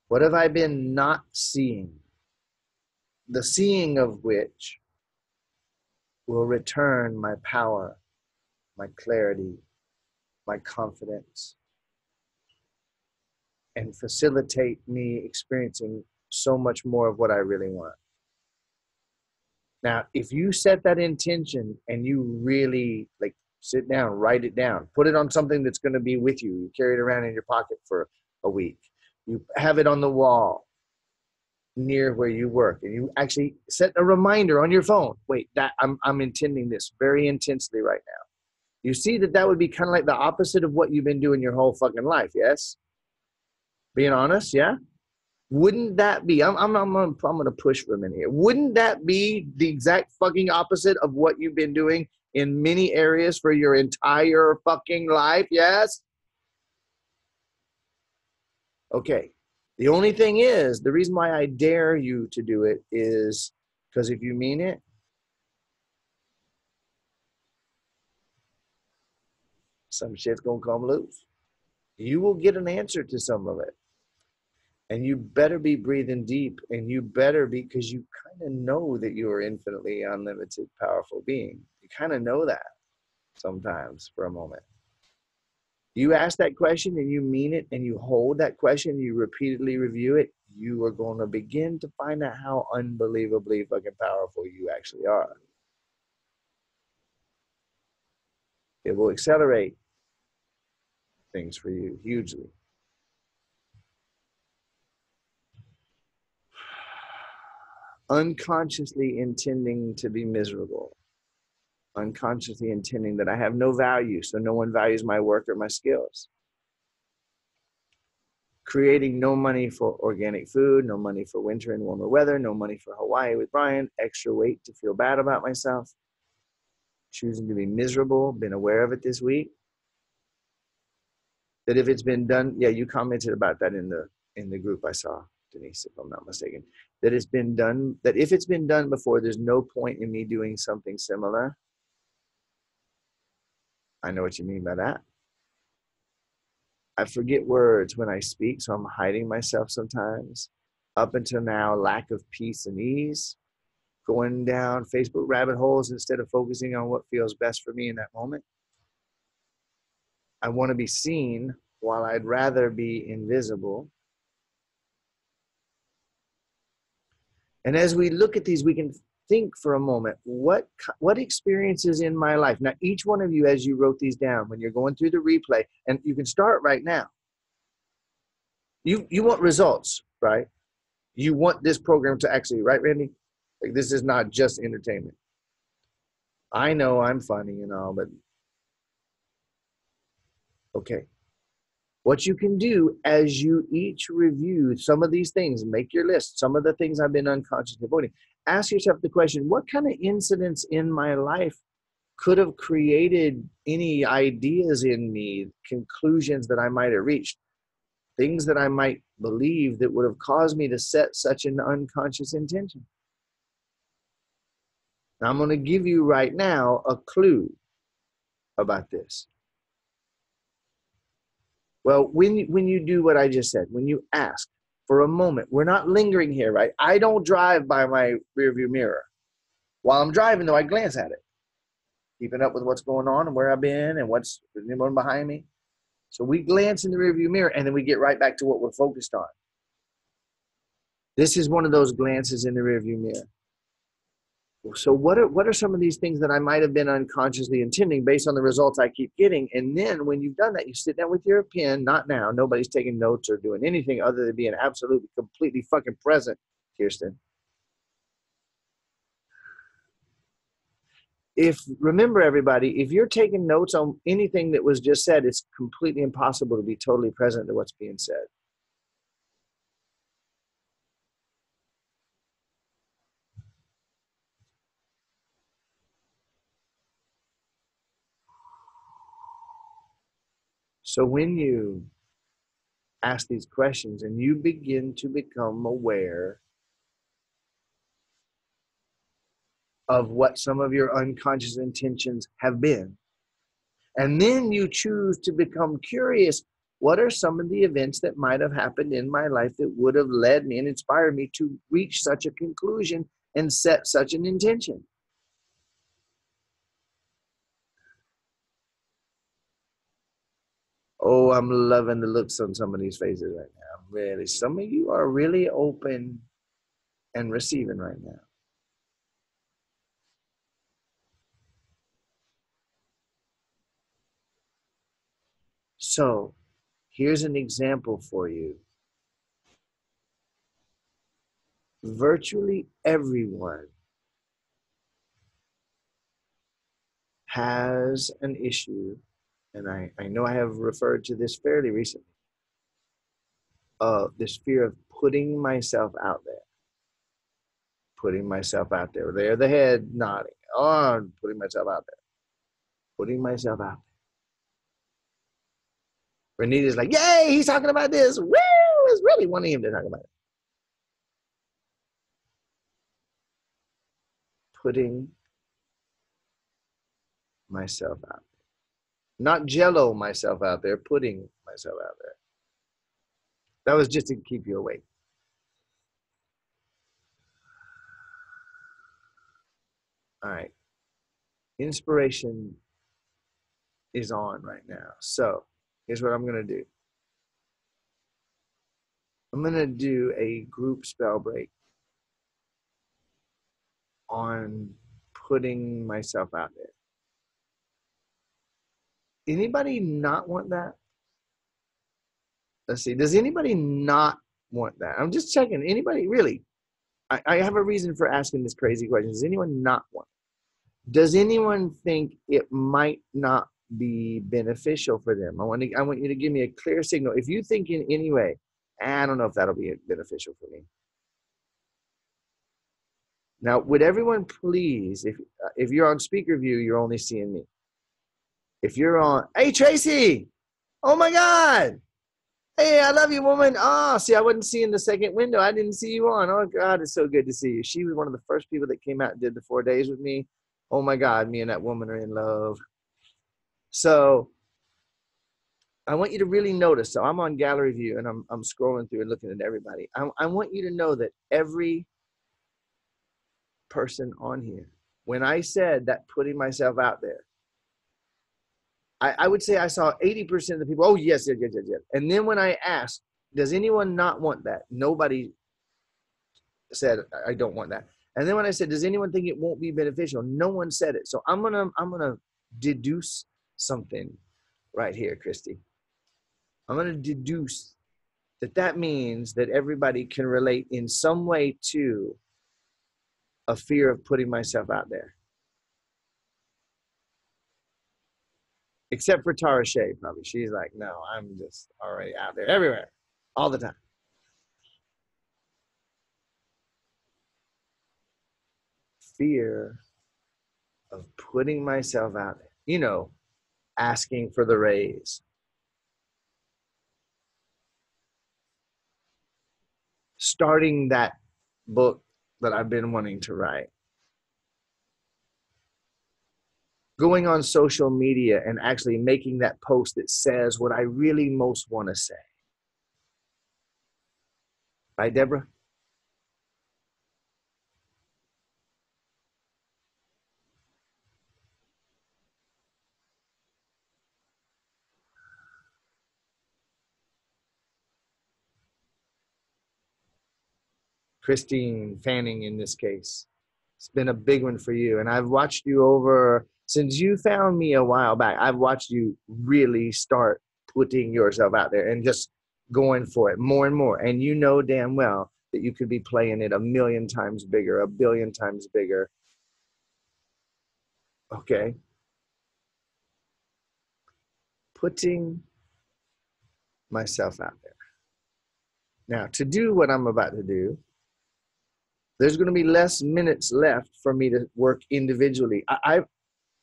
What have I been not seeing? The seeing of which will return my power, my clarity, my confidence, and facilitate me experiencing so much more of what I really want. Now, if you set that intention and you really sit down, write it down, put it on something that's going to be with you. You carry it around in your pocket for a week. You have it on the wall near where you work, and you actually set a reminder on your phone. Wait, that I'm intending this very intensely right now. You see that would be kind of like the opposite of what you've been doing your whole fucking life. Yes, being honest, yeah. Wouldn't that be? I'm gonna push for a minute here. Wouldn't that be the exact fucking opposite of what you've been doing in many areas for your entire fucking life? Yes. Okay. The only thing is, the reason why I dare you to do it is because if you mean it, some shit's gonna come loose. You will get an answer to some of it. And you better be breathing deep, and you better be, because you kind of know that you are infinitely unlimited, powerful being. You kind of know that sometimes for a moment. You ask that question and you mean it, and you hold that question, you repeatedly review it, you are going to begin to find out how unbelievably fucking powerful you actually are. It will accelerate things for you hugely. Unconsciously intending to be miserable. Unconsciously intending that I have no value, so no one values my work or my skills. creating no money for organic food, no money for winter and warmer weather, no money for Hawaii with Brian, extra weight to feel bad about myself, choosing to be miserable, been aware of it this week. That if it's been done, yeah, you commented about that in the group I saw, Denise, if I'm not mistaken, that it's been done, that if it's been done before, there's no point in me doing something similar. I know what you mean by that. I forget words when I speak, so I'm hiding myself sometimes. Up until now, lack of peace and ease, going down Facebook rabbit holes instead of focusing on what feels best for me in that moment. I want to be seen while I'd rather be invisible. And as we look at these, we can think for a moment, what experiences in my life? Now, each one of you, as you wrote these down, when you're going through the replay, and you can start right now. You want results, right? You want this program to actually, right, Randy? Like, this is not just entertainment. I know I'm funny and all, but okay. What you can do as you each review some of these things, make your list, some of the things I've been unconsciously avoiding. Ask yourself the question, what kind of incidents in my life could have created any ideas in me, conclusions that I might have reached, things that I might believe that would have caused me to set such an unconscious intention? Now, I'm going to give you right now a clue about this. Well, when you do what I just said, when you ask for a moment, we're not lingering here, right? I don't drive by my rearview mirror. While I'm driving, though, I glance at it, keeping up with what's going on and where I've been and what's anyone behind me. So we glance in the rearview mirror and then we get right back to what we're focused on. This is one of those glances in the rearview mirror. So what are some of these things that I might have been unconsciously intending based on the results I keep getting? And then when you've done that, you sit down with your pen, not now, nobody's taking notes or doing anything other than being absolutely, completely fucking present, Kirsten. Remember everybody, if you're taking notes on anything that was just said, it's completely impossible to be totally present to what's being said. So when you ask these questions and you begin to become aware of what some of your unconscious intentions have been, and then you choose to become curious, what are some of the events that might have happened in my life that would have led me and inspired me to reach such a conclusion and set such an intention? Oh, I'm loving the looks on some of these faces right now. Really, some of you are really open and receiving right now. So, here's an example for you. Virtually everyone has an issue, and I know I have referred to this fairly recently, this fear of putting myself out there. Putting myself out there. There, the head nodding. Oh, I'm putting myself out there. Putting myself out there. Renita's like, yay, he's talking about this. Woo! It's really wanting him to talk about it. Putting myself out there. Not jello myself out there, putting myself out there. That was just to keep you awake. All right. Inspiration is on right now. So here's what I'm going to do. I'm going to do a group spell break on putting myself out there. Anybody not want that? Let's see. Does anybody not want that? I'm just checking. Anybody really? I have a reason for asking this crazy question. Does anyone not want it? Does anyone think it might not be beneficial for them? I want you to give me a clear signal. If you think in any way I don't know if that'll be beneficial for me. Now, would everyone please, if you're on speaker view, you're only seeing me. If you're on, hey, Tracy, oh my God. Hey, I love you, woman. Oh, see, I wasn't seeing the second window. I didn't see you on. Oh, God, it's so good to see you. She was one of the first people that came out and did the 4 days with me. Oh, my God, me and that woman are in love. So I want you to really notice. So I'm on gallery view, and I'm scrolling through and looking at everybody. I want you to know that every person on here, when I said that putting myself out there, I would say I saw 80% of the people, oh, yes. And then when I asked, does anyone not want that? Nobody said, I don't want that. And then when I said, does anyone think it won't be beneficial? No one said it. So I'm gonna deduce something right here, Christy. I'm gonna deduce that means that everybody can relate in some way to a fear of putting myself out there. Except for Tara Shea, probably. She's like, no, I'm just already out there everywhere, all the time. Fear of putting myself out there. You know, asking for the raise. Starting that book that I've been wanting to write. Going on social media and actually making that post that says what I really most want to say. Right, Deborah? Christine Fanning in this case. It's been a big one for you. And I've watched you over, since you found me a while back, I've watched you really start putting yourself out there and just going for it more and more. And you know damn well that you could be playing it 1,000,000 times bigger, 1,000,000,000 times bigger. Okay? Putting myself out there. Now, to do what I'm about to do, there's going to be less minutes left for me to work individually.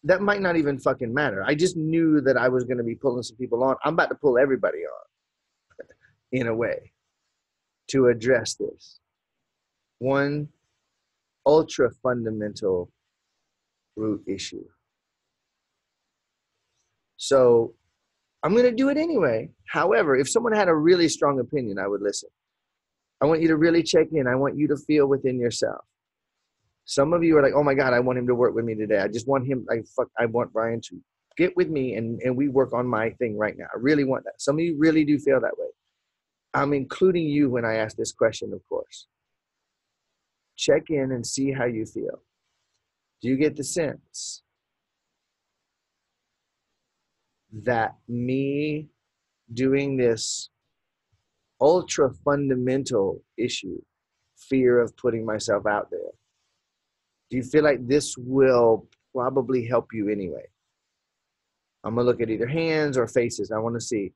That might not even fucking matter. I just knew that I was going to be pulling some people on. I'm about to pull everybody on in a way to address this. One ultra fundamental root issue. So I'm going to do it anyway. However, if someone had a really strong opinion, I would listen. I want you to really check in. I want you to feel within yourself. Some of you are like, oh my God, I want him to work with me today. I just want him, I want Brian to get with me and we work on my thing right now. I really want that. Some of you really do feel that way. I'm including you when I ask this question, of course. Check in and see how you feel. Do you get the sense that me doing this ultra fundamental issue, fear of putting myself out there, do you feel like this will probably help you anyway? I'm going to look at either hands or faces. I want to see.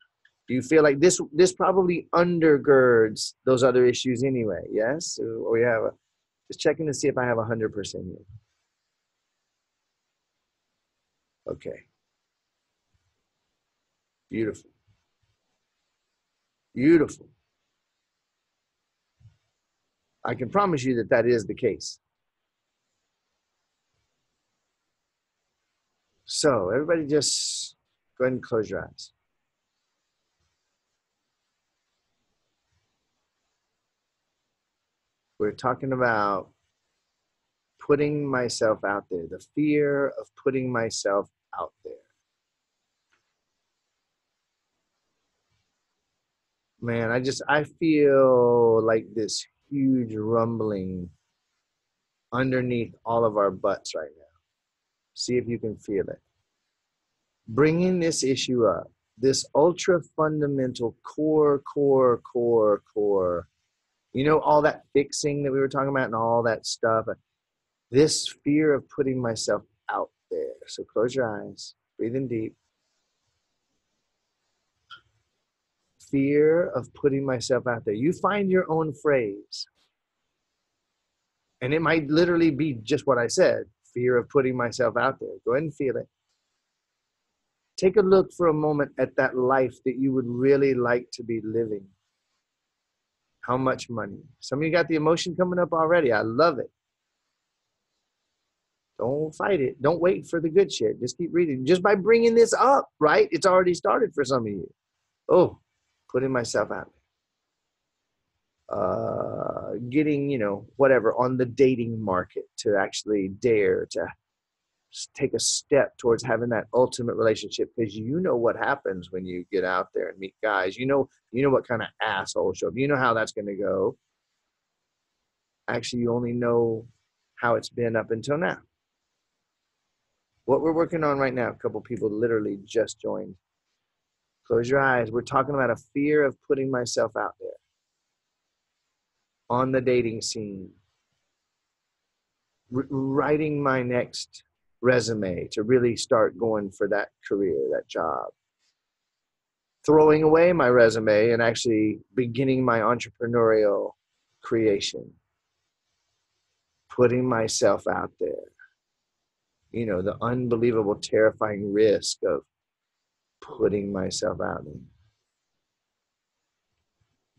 Do you feel like this probably undergirds those other issues anyway? Yes? Or we have just checking to see if I have 100% here. Okay. Beautiful. Beautiful. I can promise you that is the case. So everybody just go ahead and close your eyes. We're talking about putting myself out there, the fear of putting myself out there. Man, I feel like this huge rumbling underneath all of our butts right now. See if you can feel it. Bringing this issue up, this ultra fundamental core. You know, all that fixing that we were talking about and all that stuff. This fear of putting myself out there. So close your eyes, breathe in deep. fear of putting myself out there. You find your own phrase. And it might literally be just what I said, fear of putting myself out there. Go ahead and feel it. Take a look for a moment at that life that you would really like to be living. How much money? Some of you got the emotion coming up already. I love it. Don't fight it. Don't wait for the good shit. Just keep reading. Just by bringing this up, right? It's already started for some of you. Oh, putting myself out. Getting, whatever, on the dating market to actually dare to take a step towards having that ultimate relationship, because you know what happens when you get out there and meet guys. You know what kind of asshole show up. You know how that's going to go. Actually, you only know how it's been up until now. What we're working on right now, a couple people literally just joined. Close your eyes. We're talking about a fear of putting myself out there on the dating scene, writing my next resume to really start going for that career, that job, throwing away my resume and actually beginning my entrepreneurial creation, putting myself out there. The unbelievable, terrifying risk of putting myself out there.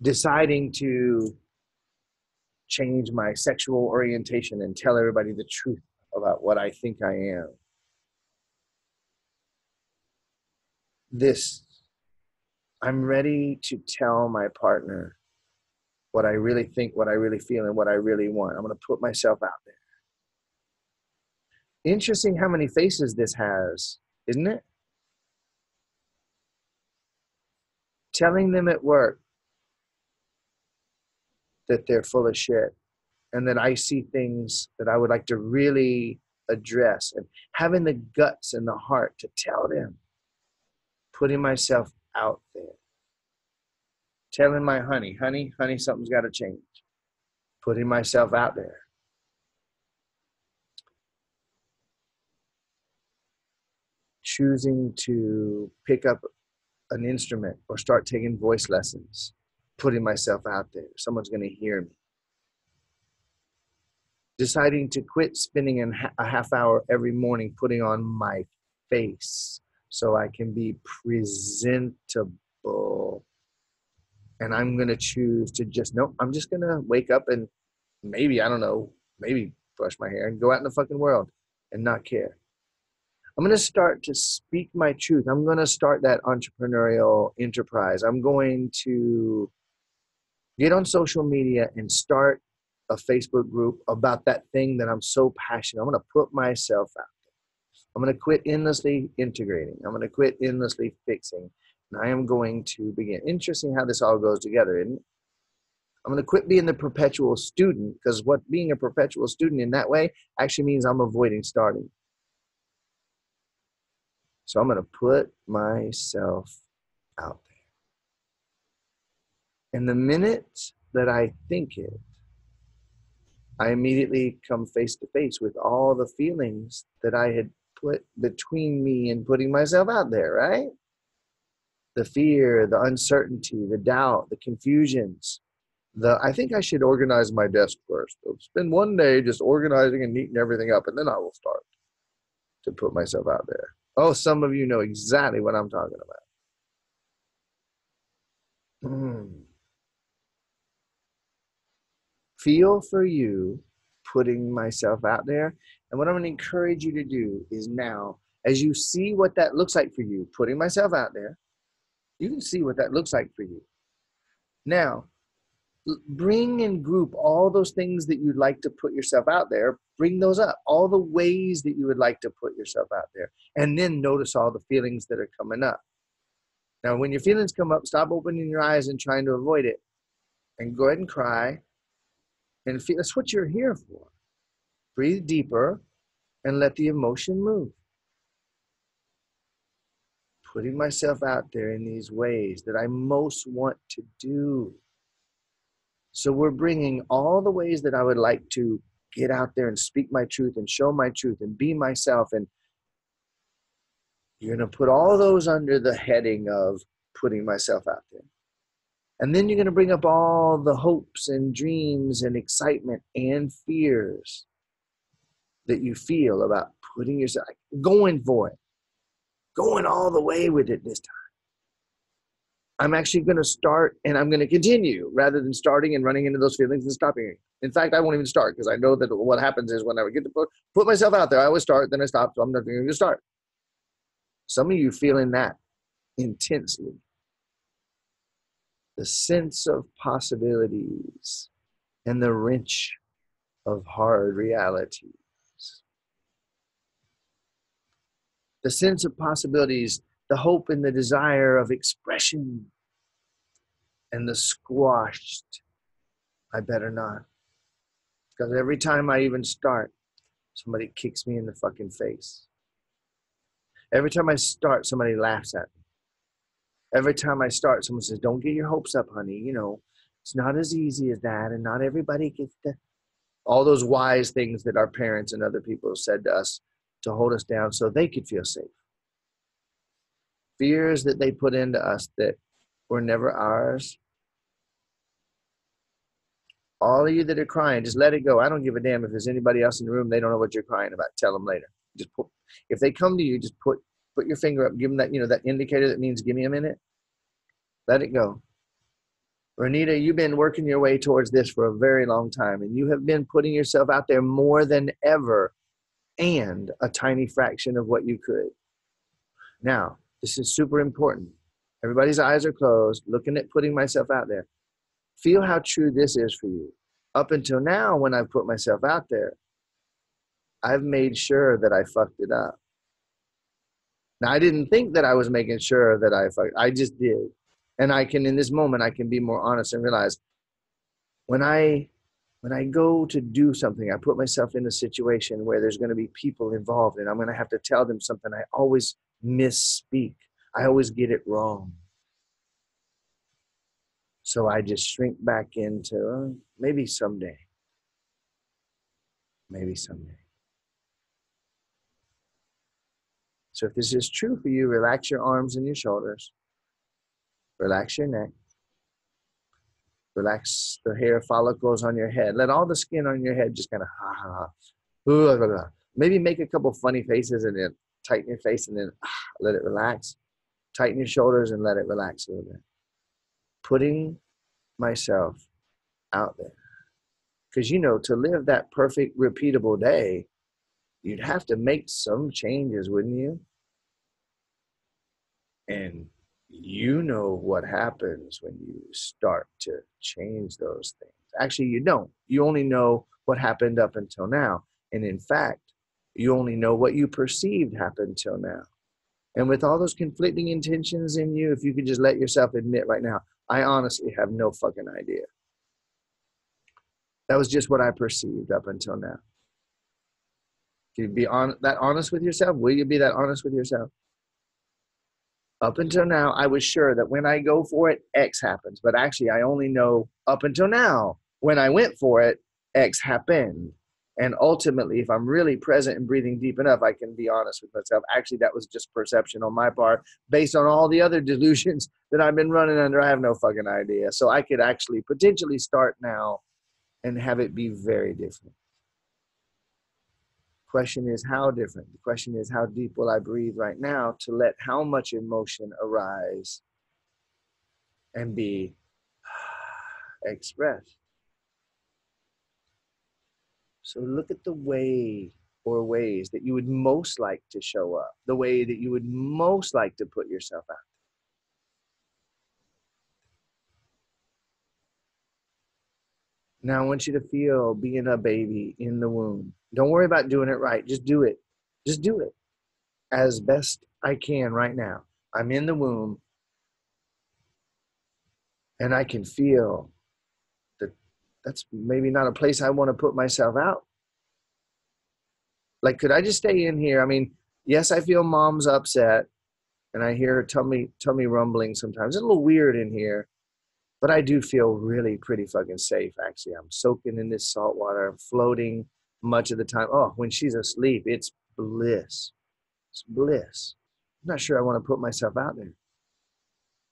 Deciding to change my sexual orientation and tell everybody the truth about what I think I am. I'm ready to tell my partner what I really think, what I really feel, and what I really want. I'm going to put myself out there. Interesting how many faces this has, isn't it? Telling them at work that they're full of shit and that I see things that I would like to really address, and having the guts and the heart to tell them, putting myself out there. Telling my honey, something's got to change. Putting myself out there. Choosing to pick up an instrument or start taking voice lessons. Putting myself out there. Someone's going to hear me. Deciding to quit spending a half hour every morning putting on my face so I can be presentable. And I'm going to choose to I'm just going to wake up and maybe brush my hair and go out in the fucking world and not care. I'm going to start to speak my truth. I'm going to start that entrepreneurial enterprise. I'm going to get on social media and start a Facebook group about that thing that I'm so passionate. I'm going to put myself out there. I'm going to quit endlessly integrating. I'm going to quit endlessly fixing. And I am going to begin. Interesting how this all goes together, isn't it? I'm going to quit being the perpetual student, because what being a perpetual student in that way actually means I'm avoiding starting. So I'm going to put myself out there. And the minute that I think it, I immediately come face to face with all the feelings that I had put between me and putting myself out there, right? The fear, the uncertainty, the doubt, the confusions. I think I should organize my desk first. I'll spend one day just organizing and neating everything up, and then I will start to put myself out there. Oh, some of you know exactly what I'm talking about. Feel for you putting myself out there. And what I'm going to encourage you to do is now, as you see what that looks like for you, putting myself out there, you can see what that looks like for you. Now, bring and group all those things that you'd like to put yourself out there. Bring those up, all the ways that you would like to put yourself out there. And then notice all the feelings that are coming up. Now, when your feelings come up, stop opening your eyes and trying to avoid it. And go ahead and cry. And feel, that's what you're here for. Breathe deeper and let the emotion move. Putting myself out there in these ways that I most want to do. So we're bringing all the ways that I would like to get out there and speak my truth and show my truth and be myself. And you're going to put all those under the heading of putting myself out there. And then you're going to bring up all the hopes and dreams and excitement and fears that you feel about putting yourself, going for it, going all the way with it this time. I'm actually going to start and I'm going to continue rather than starting and running into those feelings and stopping. In fact, I won't even start because I know that what happens is when I get to put myself out there, I always start, then I stop, so I'm not going to start. Some of you feeling that intensely. The sense of possibilities and the wrench of hard realities. The sense of possibilities, the hope and the desire of expression, and the squashed, I better not. Because every time I even start, somebody kicks me in the fucking face. Every time I start, somebody laughs at me. Every time I start, someone says, don't get your hopes up, honey. You know, it's not as easy as that, and not everybody gets that. All those wise things that our parents and other people said to us to hold us down so they could feel safe. Fears that they put into us that were never ours. All of you that are crying, just let it go. I don't give a damn if there's anybody else in the room. They don't know what you're crying about. Tell them later. Just put, if they come to you, just put your finger up. Give them that, that indicator that means give me a minute. Let it go. Renita, you've been working your way towards this for a very long time, and you have been putting yourself out there more than ever and a tiny fraction of what you could. Now, this is super important. Everybody's eyes are closed, looking at putting myself out there. Feel how true this is for you. Up until now, when I've put myself out there, I've made sure that I fucked it up. Now, I didn't think that I was making sure that I just did. And I can, in this moment, I can be more honest and realize when I go to do something, I put myself in a situation where there's going to be people involved and I'm going to have to tell them something. I always misspeak. I always get it wrong. So I just shrink back into maybe someday. Maybe someday. So if this is true for you, relax your arms and your shoulders. Relax your neck. Relax the hair follicles on your head. Let all the skin on your head just kind of maybe make a couple funny faces and then tighten your face and then let it relax. Tighten your shoulders and let it relax a little bit. Putting myself out there. Because, to live that perfect, repeatable day, you'd have to make some changes, wouldn't you? And you know what happens when you start to change those things. Actually, you don't. You only know what happened up until now. And in fact, you only know what you perceived happened till now. And with all those conflicting intentions in you, if you could just let yourself admit right now, I honestly have no fucking idea. That was just what I perceived up until now. Can you be that honest with yourself? Will you be that honest with yourself? Up until now, I was sure that when I go for it, X happens. But actually, I only know up until now, when I went for it, X happened. And ultimately, if I'm really present and breathing deep enough, I can be honest with myself. Actually, that was just perception on my part based on all the other delusions that I've been running under. I have no fucking idea. So I could actually potentially start now and have it be very different. Question is how different. The question is how deep will I breathe right now to let how much emotion arise and be expressed. So look at the way or ways that you would most like to show up, the way that you would most like to put yourself out. Now I want you to feel being a baby in the womb. Don't worry about doing it right. Just do it. Just do it as best I can right now. I'm in the womb and I can feel that that's maybe not a place I want to put myself out. Like, could I just stay in here? I mean, yes, I feel mom's upset and I hear her tummy rumbling sometimes. It's a little weird in here. But I do feel really pretty fucking safe, actually. I'm soaking in this salt water. I'm floating much of the time. Oh, when she's asleep, it's bliss. It's bliss. I'm not sure I want to put myself out there.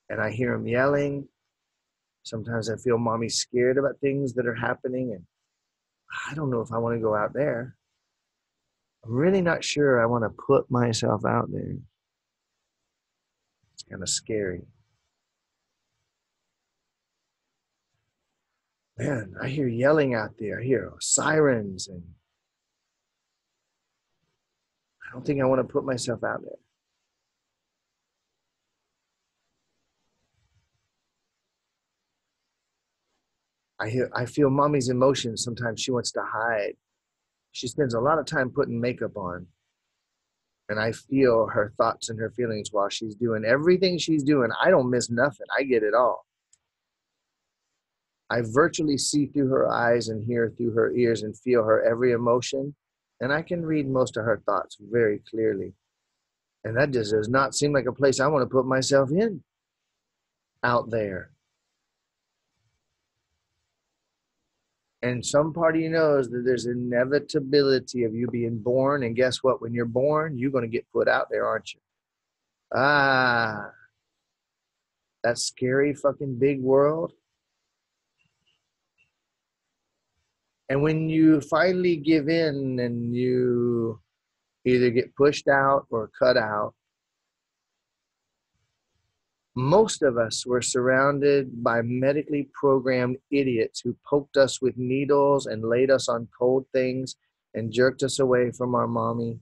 And I hear him yelling. Sometimes I feel mommy's scared about things that are happening, and I don't know if I want to go out there. I'm really not sure I want to put myself out there. It's kind of scary. Man, I hear yelling out there. I hear sirens, and I don't think I want to put myself out there. I feel mommy's emotions. Sometimes she wants to hide. She spends a lot of time putting makeup on. And I feel her thoughts and her feelings while she's doing everything she's doing. I don't miss nothing. I get it all. I virtually see through her eyes and hear through her ears and feel her every emotion. And I can read most of her thoughts very clearly. And that just does not seem like a place I want to put myself in out there. And some part of you knows that there's inevitability of you being born. And guess what? When you're born, you're going to get put out there, aren't you? Ah, that scary fucking big world. And when you finally give in and you either get pushed out or cut out, most of us were surrounded by medically programmed idiots who poked us with needles and laid us on cold things and jerked us away from our mommy.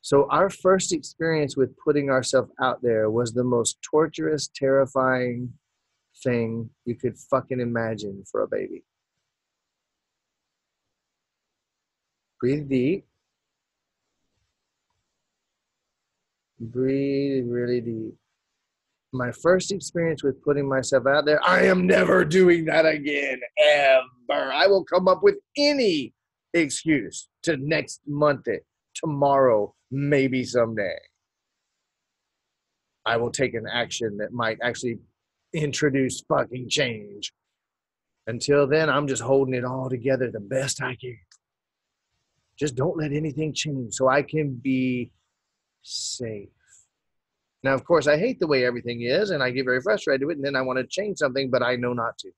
So our first experience with putting ourselves out there was the most torturous, terrifying thing you could fucking imagine for a baby. Breathe deep. Breathe really deep. My first experience with putting myself out there, I am never doing that again, ever. I will come up with any excuse to next month it, tomorrow, maybe someday. I will take an action that might actually introduce fucking change. Until then, I'm just holding it all together the best I can. Just don't let anything change so I can be safe. Now, of course, I hate the way everything is, and I get very frustrated with it, and then I want to change something, but I know not to.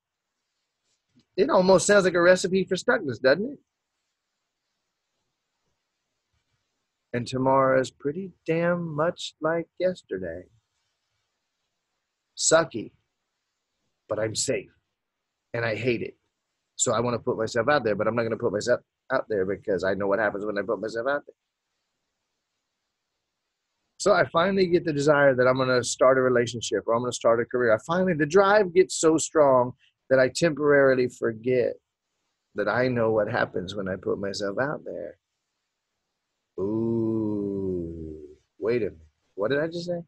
It almost sounds like a recipe for stuckness, doesn't it? And tomorrow is pretty damn much like yesterday. Sucky, but I'm safe, and I hate it. So I want to put myself out there, but I'm not going to put myself out there because I know what happens when I put myself out there. So I finally get the desire that I'm going to start a relationship or I'm going to start a career. The drive gets so strong that I temporarily forget that I know what happens when I put myself out there. Ooh, wait a minute. What did I just say?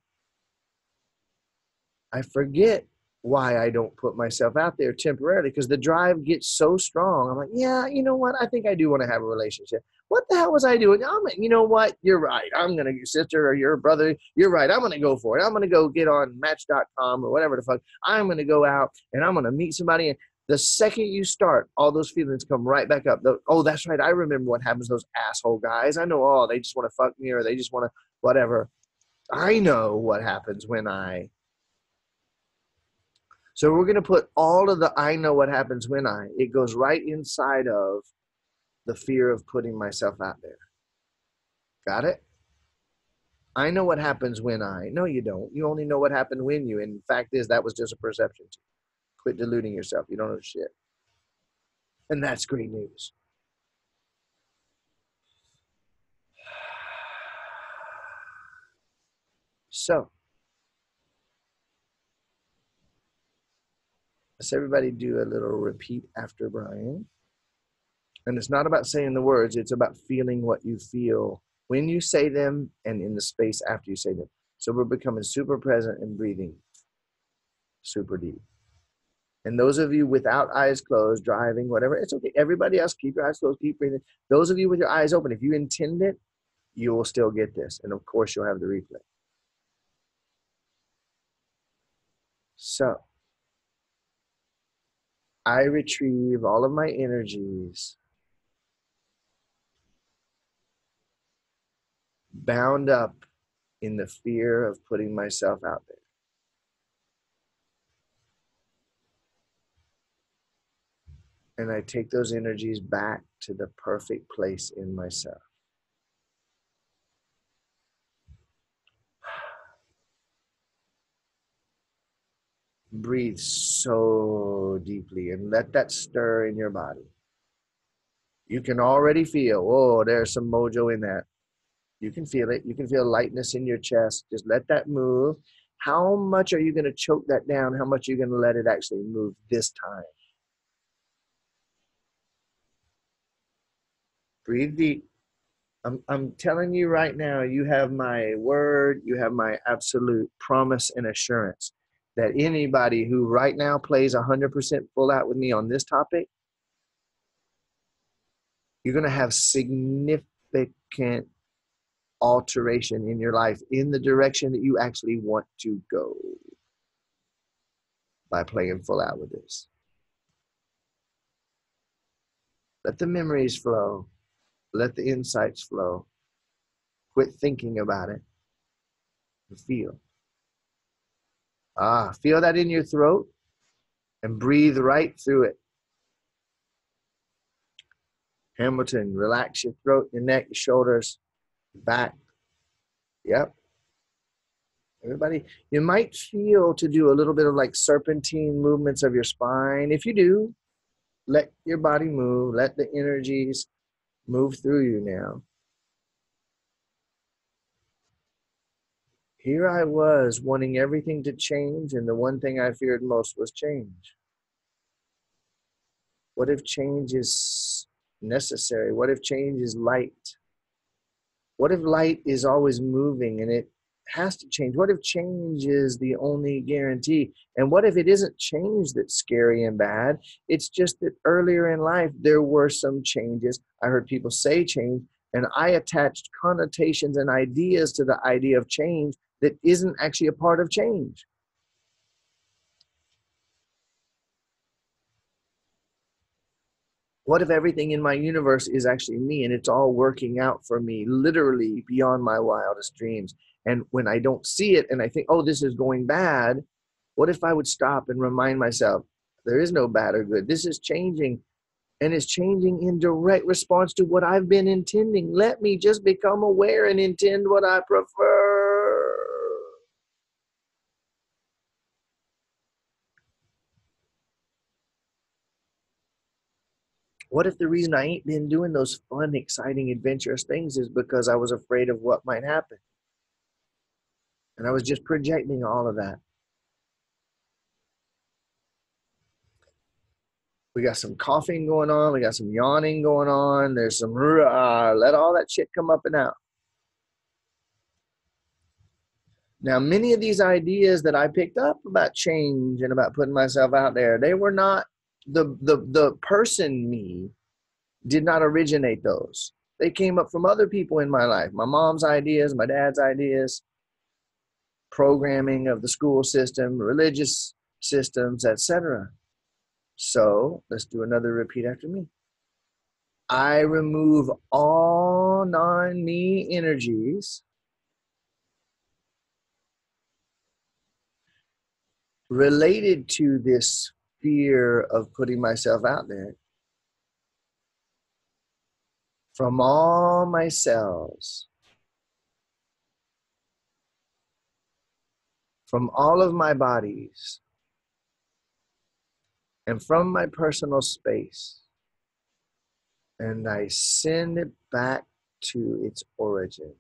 I forget why I don't put myself out there temporarily because the drive gets so strong. I'm like, yeah, you know what? I think I do want to have a relationship. What the hell was I doing? You know what? You're right. I'm going to, your sister or your brother, you're right. I'm going to go for it. I'm going to go get on match.com or whatever the fuck. I'm going to go out and I'm going to meet somebody. And the second you start, all those feelings come right back up. Oh, that's right. I remember what happens to those asshole guys. I know, oh, they just want to fuck me or they just want to whatever. I know what happens when I. So we're going to put all of the I know what happens when it goes right inside of the fear of putting myself out there. Got it? I know what happens when no, you don't. You only know what happened when you. And the fact is, that was just a perception. Quit deluding yourself. You don't know shit. And that's great news. So let's everybody do a little repeat after Brian. And it's not about saying the words. It's about feeling what you feel when you say them and in the space after you say them. So we're becoming super present and breathing super deep. And those of you without eyes closed, driving, whatever, it's okay. Everybody else, keep your eyes closed, keep breathing. Those of you with your eyes open, if you intend it, you will still get this. And of course, you'll have the replay. So I retrieve all of my energies bound up in the fear of putting myself out there. And I take those energies back to the perfect place in myself. Breathe so deeply and let that stir in your body. You can already feel, oh, there's some mojo in that. You can feel it. You can feel lightness in your chest. Just let that move. How much are you going to choke that down? How much are you going to let it actually move this time? Breathe deep. I'm telling you right now, you have my word, you have my absolute promise and assurance that anybody who right now plays 100% full out with me on this topic, you're going to have significant alteration in your life in the direction that you actually want to go by playing full out with this. Let the memories flow. Let the insights flow. Quit thinking about it. Feel. Feel that in your throat and breathe right through it. Hamilton, relax your throat, your neck, your shoulders, your back. Yep. Everybody, you might feel to do a little bit of like serpentine movements of your spine. If you do, let your body move. Let the energies move through you now. Here I was wanting everything to change, and the one thing I feared most was change. What if change is necessary? What if change is light? What if light is always moving and it has to change? What if change is the only guarantee? And what if it isn't change that's scary and bad? It's just that earlier in life, there were some changes. I heard people say change, and I attached connotations and ideas to the idea of change that isn't actually a part of change. What if everything in my universe is actually me and it's all working out for me, literally beyond my wildest dreams? And when I don't see it and I think, oh, this is going bad, what if I would stop and remind myself, there is no bad or good. This is changing, and it's changing in direct response to what I've been intending. Let me just become aware and intend what I prefer. What if the reason I ain't been doing those fun, exciting, adventurous things is because I was afraid of what might happen? And I was just projecting all of that. We got some coughing going on. We got some yawning going on. There's some, let all that shit come up and out. Now, many of these ideas that I picked up about change and about putting myself out there, they were not, the person me did not originate those. They came up from other people in my life. My mom's ideas, my dad's ideas, programming of the school system, religious systems, etc. So let's do another repeat after me. I remove all non-me energies related to this fear of putting myself out there from all my cells, from all of my bodies, and from my personal space. And I send it back to its origins.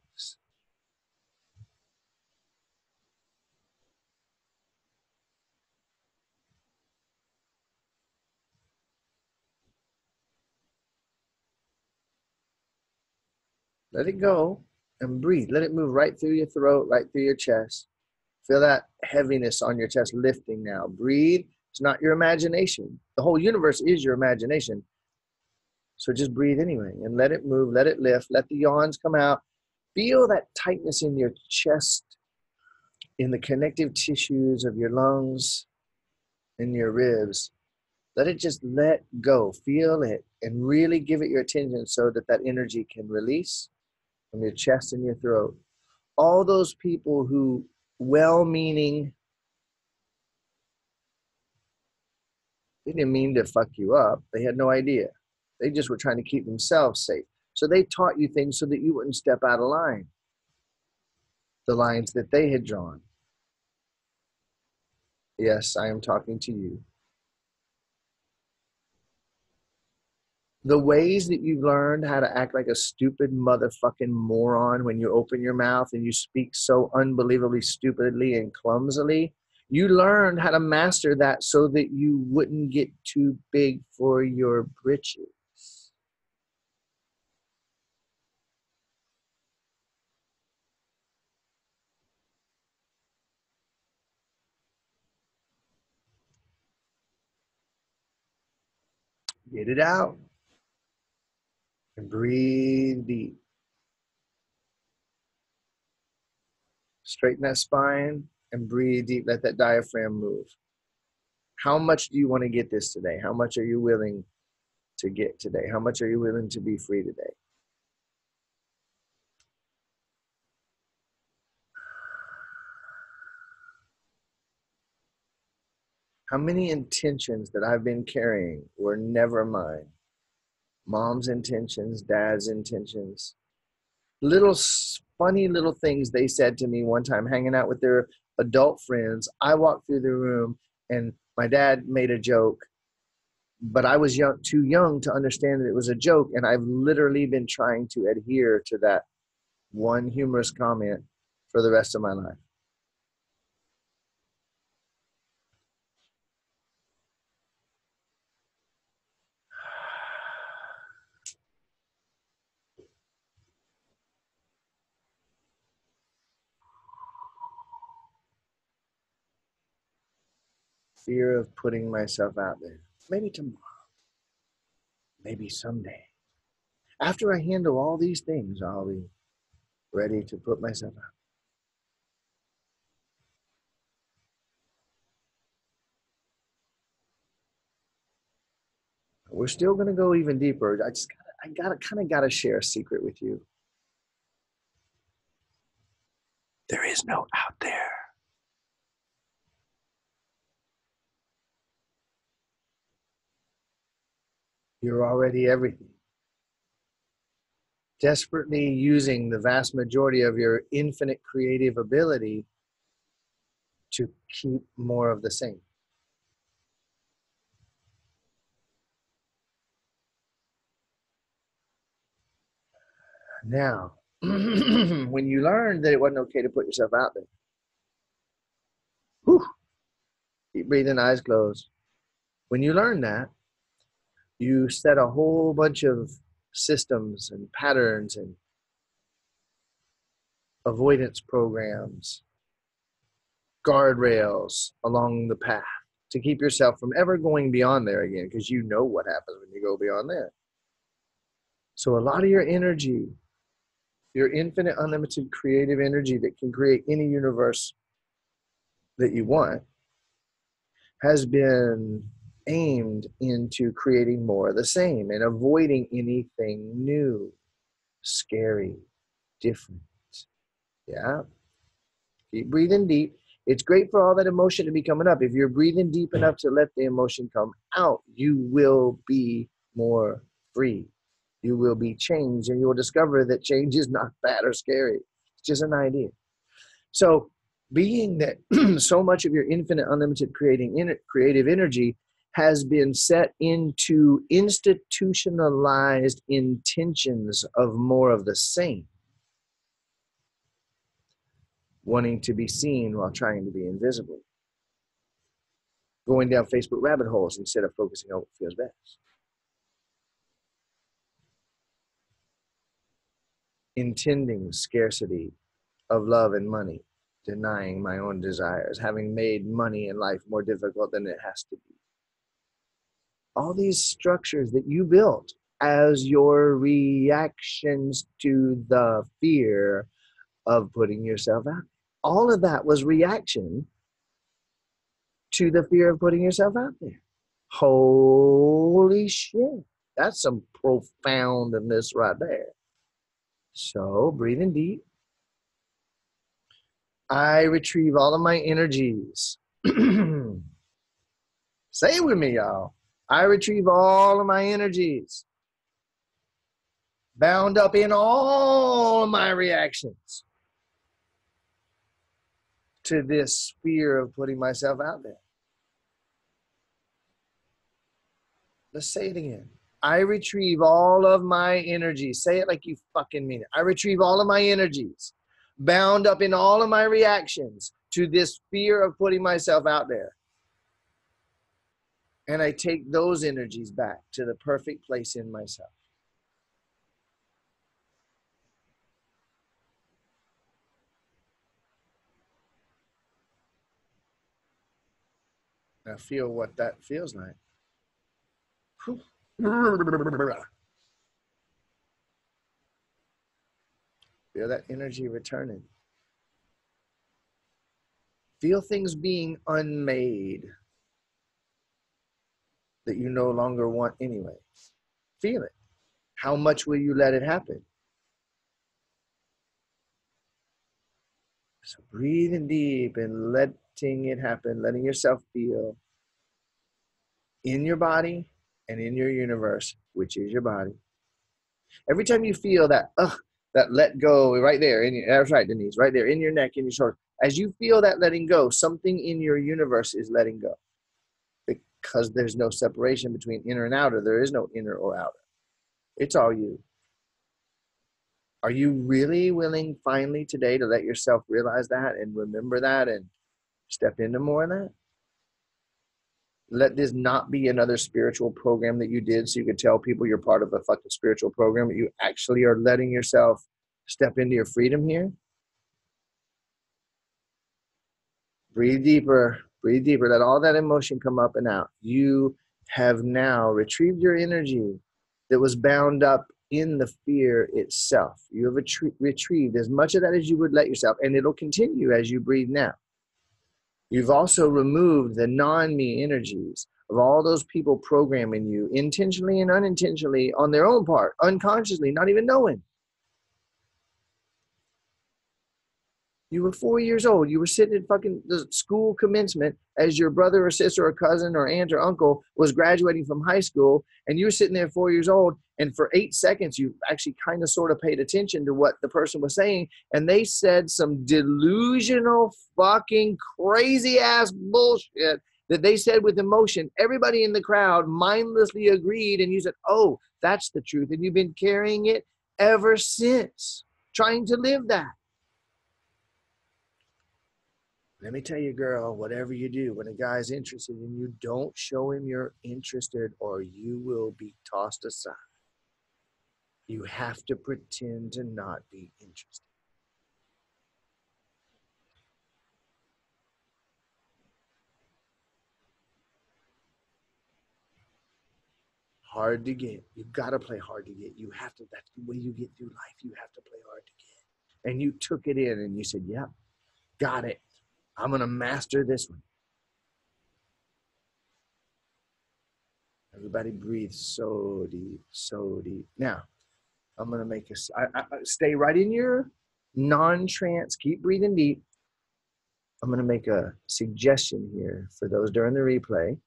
Let it go and breathe. Let it move right through your throat, right through your chest. Feel that heaviness on your chest lifting now. Breathe. It's not your imagination. The whole universe is your imagination. So just breathe anyway and let it move, let it lift, let the yawns come out. Feel that tightness in your chest, in the connective tissues of your lungs, in your ribs. Let it just let go. Feel it and really give it your attention so that that energy can release from your chest and your throat. All those people who, well-meaning, They didn't mean to fuck you up. They had no idea. They just were trying to keep themselves safe. So they taught you things so that you wouldn't step out of line. The lines that they had drawn. Yes, I am talking to you. The ways that you've learned how to act like a stupid motherfucking moron when you open your mouth and you speak so unbelievably stupidly and clumsily, you learned how to master that so that you wouldn't get too big for your britches. Get it out and breathe deep. Straighten that spine and breathe deep. Let that diaphragm move. How much do you want to get this today? How much are you willing to get today? How much are you willing to be free today? How many intentions that I've been carrying were never mine? Mom's intentions, dad's intentions, little funny little things they said to me one time hanging out with their adult friends. I walked through the room and my dad made a joke, but I was too young to understand that it was a joke. And I've literally been trying to adhere to that one humorous comment for the rest of my life. Fear of putting myself out there. Maybe tomorrow. Maybe someday. After I handle all these things, I'll be ready to put myself out. We're still going to go even deeper. I gotta share a secret with you. There is no out there. You're already everything. Desperately using the vast majority of your infinite creative ability to keep more of the same. Now, when you learned that it wasn't okay to put yourself out there, whew, keep breathing, eyes closed. When you learn that, you set a whole bunch of systems and patterns and avoidance programs, guardrails along the path to keep yourself from ever going beyond there again, because you know what happens when you go beyond there. So a lot of your energy, your infinite, unlimited creative energy that can create any universe that you want, has been aimed into creating more of the same and avoiding anything new, scary, different. Yeah. Keep breathing deep. It's great for all that emotion to be coming up. If you're breathing deep enough to let the emotion come out, you will be more free. You will be changed, and you will discover that change is not bad or scary. It's just an idea. So being that so much of your infinite, unlimited creative energy has been set into institutionalized intentions of more of the same, wanting to be seen while trying to be invisible, going down Facebook rabbit holes instead of focusing on what feels best, intending scarcity of love and money, denying my own desires, having made money in life more difficult than it has to be. All these structures that you built as your reactions to the fear of putting yourself out. All of that was reaction to the fear of putting yourself out there. Holy shit. That's some profoundness right there. So breathing deep. I retrieve all of my energies. Say it with me, y'all. I retrieve all of my energies, bound up in all of my reactions to this fear of putting myself out there. Let's say it again. I retrieve all of my energies. Say it like you fucking mean it. I retrieve all of my energies, bound up in all of my reactions to this fear of putting myself out there. And I take those energies back to the perfect place in myself. Now feel what that feels like. Feel that energy returning. Feel things being unmade that you no longer want anyway. Feel it. How much will you let it happen? So breathing deep and letting it happen, letting yourself feel in your body and in your universe, which is your body. Every time you feel that, that let go right there, that's right, Denise, right there in your neck, in your shoulder. As you feel that letting go, something in your universe is letting go. Because there's no separation between inner and outer. There is no inner or outer. It's all you. Are you really willing finally today to let yourself realize that and remember that and step into more of that? Let this not be another spiritual program that you did so you could tell people you're part of a fucking spiritual program. You actually are letting yourself step into your freedom here. Breathe deeper. Breathe deeper. Let all that emotion come up and out. You have now retrieved your energy that was bound up in the fear itself. You have retrieved as much of that as you would let yourself, and it'll continue as you breathe now. You've also removed the non-me energies of all those people programming you intentionally and unintentionally on their own part, unconsciously, not even knowing. You were 4 years old. You were sitting at fucking the school commencement as your brother or sister or cousin or aunt or uncle was graduating from high school, and you were sitting there 4 years old, and for 8 seconds you actually kind of sort of paid attention to what the person was saying, and they said some delusional fucking crazy ass bullshit that they said with emotion. Everybody in the crowd mindlessly agreed, and you said, oh, that's the truth, and you've been carrying it ever since, trying to live that. Let me tell you, girl, whatever you do, when a guy's interested in you, don't show him you're interested or you will be tossed aside. You have to pretend to not be interested. Hard to get. You've got to play hard to get. You have to. That's the way you get through life. You have to play hard to get. And you took it in and you said, yeah, got it. I'm going to master this one. Everybody breathe so deep, so deep. Now, I'm going to make stay right in your non-trance. Keep breathing deep. I'm going to make a suggestion here for those during the replay.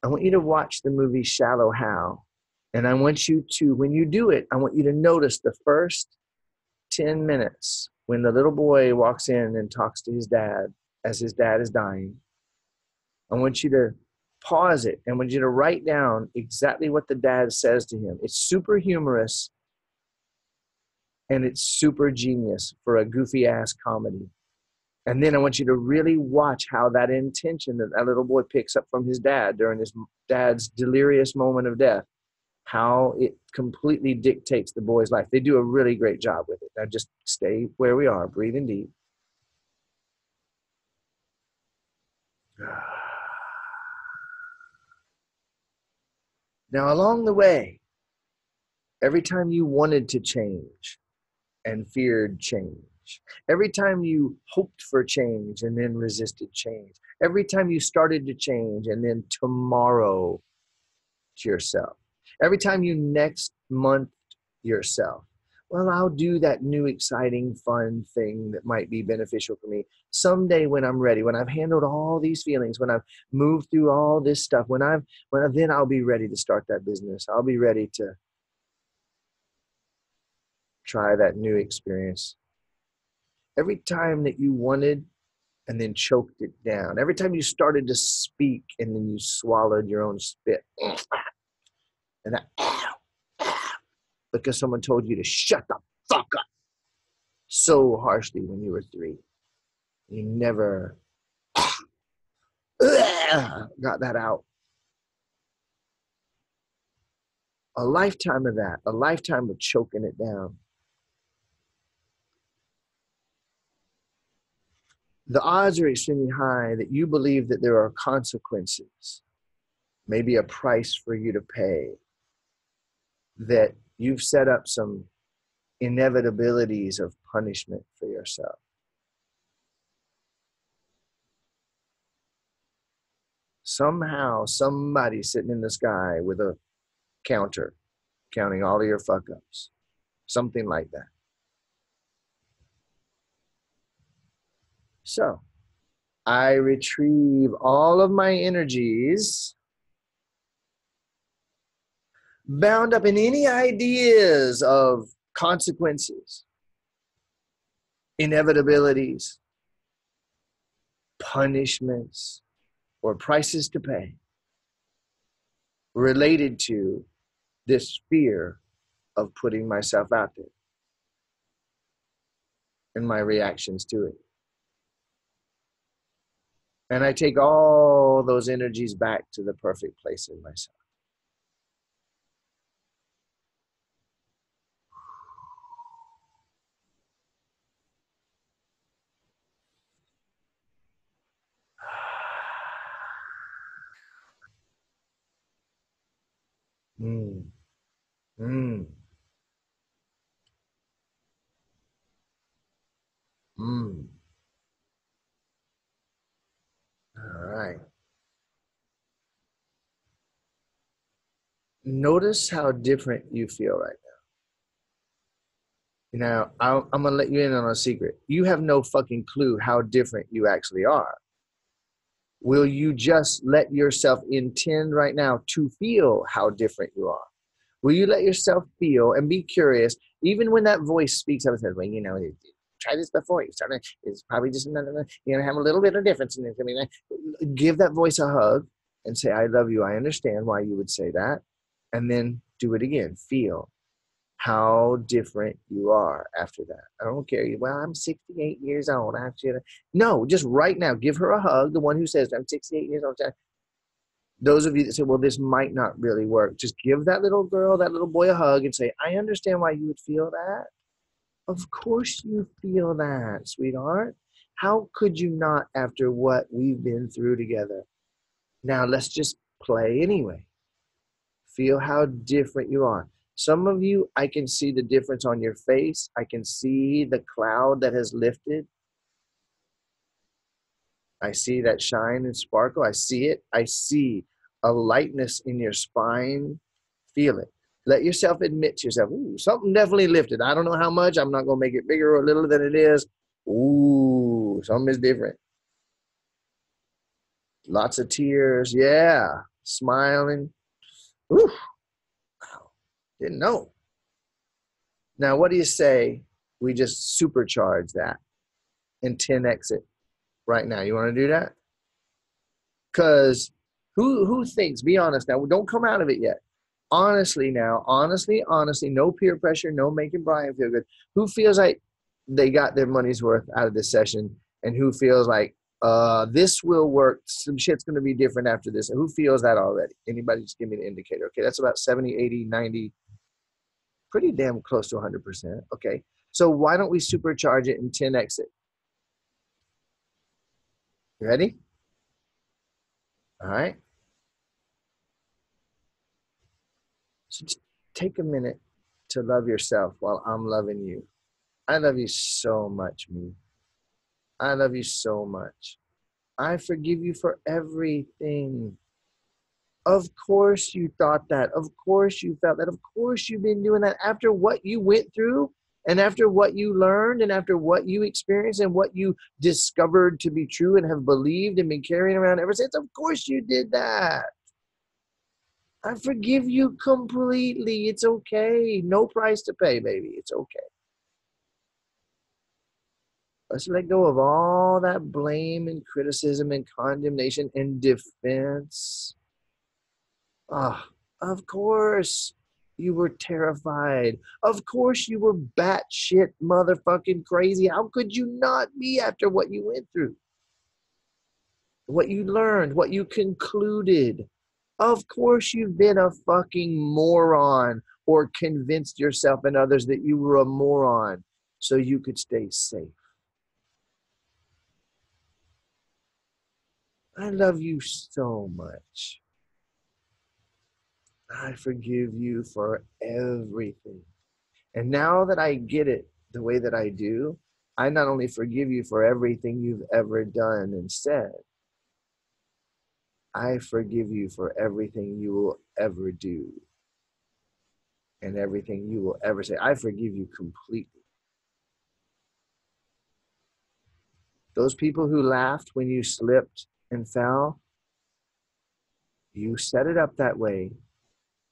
I want you to watch the movie Shallow Hal. And I want you to, when you do it, I want you to notice the first 10 minutes when the little boy walks in and talks to his dad as his dad is dying. I want you to pause it and I want you to write down exactly what the dad says to him. It's super humorous and it's super genius for a goofy ass comedy. And then I want you to really watch how that intention that that little boy picks up from his dad during his dad's delirious moment of death, how it completely dictates the boy's life. They do a really great job with it. Now just stay where we are, breathing deep. Now along the way, every time you wanted to change and feared change, every time you hoped for change and then resisted change, every time you started to change and then tomorrow to yourself, every time you next month yourself, Well, I'll do that new, exciting, fun thing that might be beneficial for me someday when I'm ready, when I've handled all these feelings, when I've moved through all this stuff, then I'll be ready to start that business. I'll be ready to try that new experience. Every time that you wanted and then choked it down, every time you started to speak and then you swallowed your own spit, and that, because someone told you to shut the fuck up so harshly when you were 3. You never got that out. A lifetime of that, a lifetime of choking it down. The odds are extremely high that you believe that there are consequences, maybe a price for you to pay, that you've set up some inevitabilities of punishment for yourself. Somehow, somebody's sitting in the sky with a counter, counting all of your fuck-ups. Something like that. So, I retrieve all of my energies bound up in any ideas of consequences, inevitabilities, punishments, or prices to pay related to this fear of putting myself out there and my reactions to it. And I take all those energies back to the perfect place in myself. Mm. Mm. Mm. All right. Notice how different you feel right now. Now, I'm going to let you in on a secret. You have no fucking clue how different you actually are. Will you just let yourself intend right now to feel how different you are? Will you let yourself feel and be curious, even when that voice speaks up and says, well, you know, try this before you start. It's probably just, you know, have a little bit of difference in it. I mean, give that voice a hug and say, I love you. I understand why you would say that. And then do it again. Feel how different you are after that. I don't care. Well, I'm 68 years old. No, just right now, give her a hug. The one who says, I'm 68 years old. Those of you that say, well, this might not really work, just give that little girl, that little boy a hug and say, I understand why you would feel that. Of course you feel that, sweetheart. How could you not after what we've been through together? Now let's just play anyway. Feel how different you are. Some of you, I can see the difference on your face. I can see the cloud that has lifted. I see that shine and sparkle. I see it. I see a lightness in your spine. Feel it. Let yourself admit to yourself, ooh, something definitely lifted. I don't know how much. I'm not going to make it bigger or little than it is. Ooh, something is different. Lots of tears. Yeah. Smiling. Ooh. Wow. Didn't know. Now, what do you say we just supercharge that and 10x it right now? You want to do that? Because who thinks, be honest now, don't come out of it yet. Honestly now, honestly, no peer pressure, no making Brian feel good. Who feels like they got their money's worth out of this session, and who feels like this will work, some shit's going to be different after this? And who feels that already? Anybody just give me the indicator. Okay, that's about 70, 80, 90, pretty damn close to 100%. Okay, so why don't we supercharge it and 10x it? You ready? All right. So just take a minute to love yourself while I'm loving you. I love you so much, me. I love you so much. I forgive you for everything. Of course you thought that. Of course you felt that. Of course you've been doing that after what you went through and after what you learned and after what you experienced and what you discovered to be true and have believed and been carrying around ever since. Of course you did that. I forgive you completely. It's okay. No price to pay, baby. It's okay. Let's let go of all that blame and criticism and condemnation and defense. Ah, of course you were terrified. Of course you were batshit motherfucking crazy. How could you not be after what you went through? What you learned, what you concluded. Of course you've been a fucking moron or convinced yourself and others that you were a moron so you could stay safe. I love you so much. I forgive you for everything. And now that I get it the way that I do, I not only forgive you for everything you've ever done and said, I forgive you for everything you will ever do and everything you will ever say. I forgive you completely. Those people who laughed when you slipped and fell, you set it up that way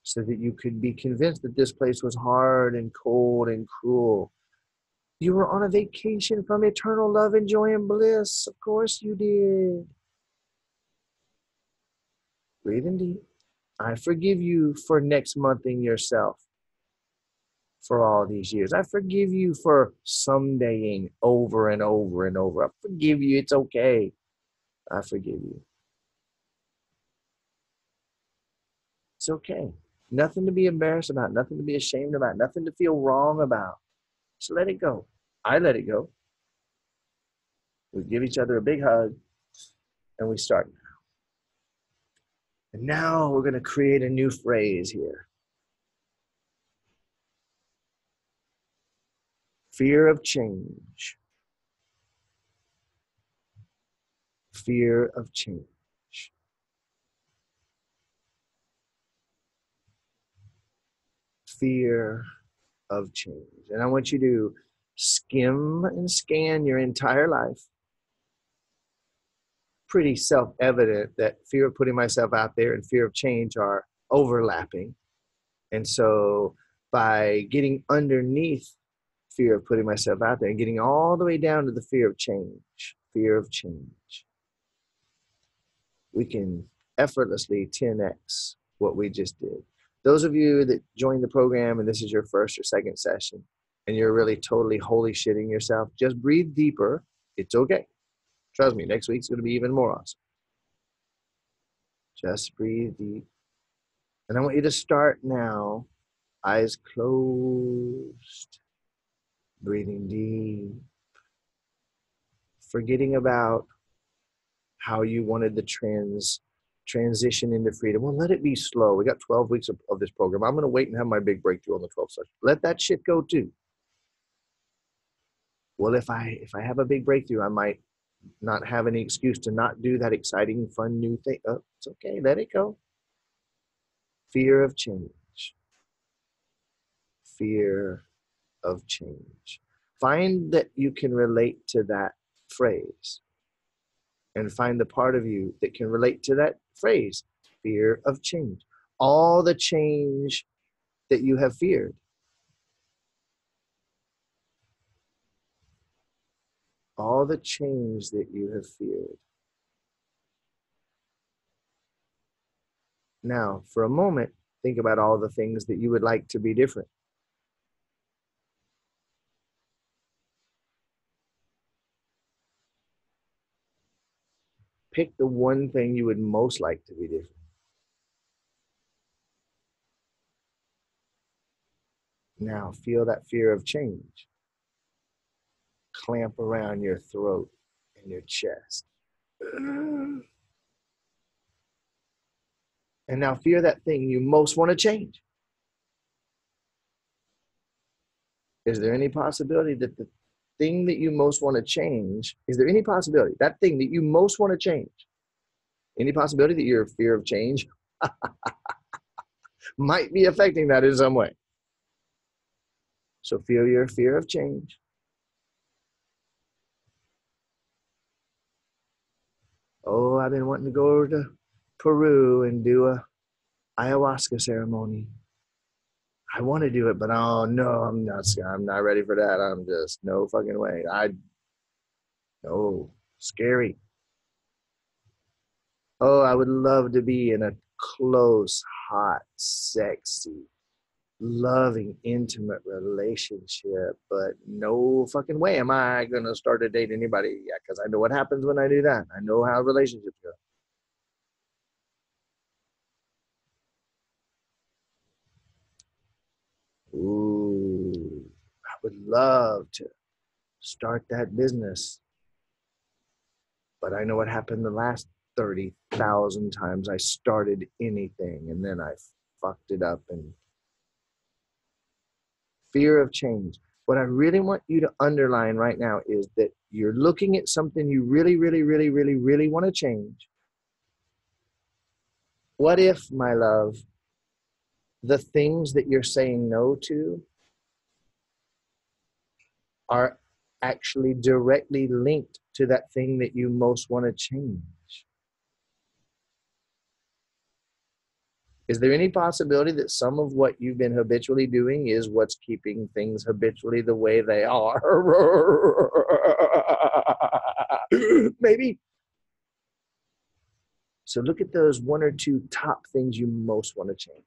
so that you could be convinced that this place was hard and cold and cruel. You were on a vacation from eternal love and joy and bliss. Of course you did. Breathe in deep. I forgive you for next monthing yourself for all these years. I forgive you for somedaying over and over and over. I forgive you. It's okay. I forgive you. It's okay. Nothing to be embarrassed about, nothing to be ashamed about, nothing to feel wrong about. Just let it go. I let it go. We give each other a big hug and we start now. And now we're going to create a new phrase here. Fear of change. Fear of change. Fear of change. And I want you to skim and scan your entire life. Pretty self-evident that fear of putting myself out there and fear of change are overlapping. And so by getting underneath fear of putting myself out there and getting all the way down to the fear of change, we can effortlessly 10x what we just did. Those of you that joined the program and this is your first or second session and you're really totally holy shitting yourself, just breathe deeper. It's okay. Trust me, next week's going to be even more awesome. Just breathe deep. And I want you to start now, eyes closed, breathing deep, forgetting about how you wanted the transition into freedom. Well, let it be slow. We got 12 weeks of this program. I'm going to wait and have my big breakthrough on the 12th session. Let that shit go too. Well, if I have a big breakthrough, I might not have any excuse to not do that exciting, fun, new thing. Oh, it's okay. Let it go. Fear of change. Fear of change. Find that you can relate to that phrase and find the part of you that can relate to that phrase, fear of change. All the change that you have feared. All the change that you have feared. Now, for a moment, think about all the things that you would like to be different. Pick the one thing you would most like to be different. Now, feel that fear of change clamp around your throat and your chest. And now fear that thing you most want to change. Is there any possibility that the thing that you most want to change, is there any possibility, that thing that you most want to change, any possibility that your fear of change might be affecting that in some way. So feel your fear of change. Oh, I've been wanting to go to Peru and do a ayahuasca ceremony. I want to do it, but oh no, I'm not ready for that. I'm just no fucking way. No, scary. Oh, I would love to be in a close, hot, sexy, loving, intimate relationship, but no fucking way am I going to start to date anybody yet, because I know what happens when I do that. I know how relationships go. Ooh, I would love to start that business, but I know what happened the last 30,000 times I started anything and then I fucked it up. And fear of change. What I really want you to underline right now is that you're looking at something you really, really, really, really, really want to change. What if, my love, the things that you're saying no to are actually directly linked to that thing that you most want to change? Is there any possibility that some of what you've been habitually doing is what's keeping things habitually the way they are? Maybe. So look at those one or two top things you most want to change.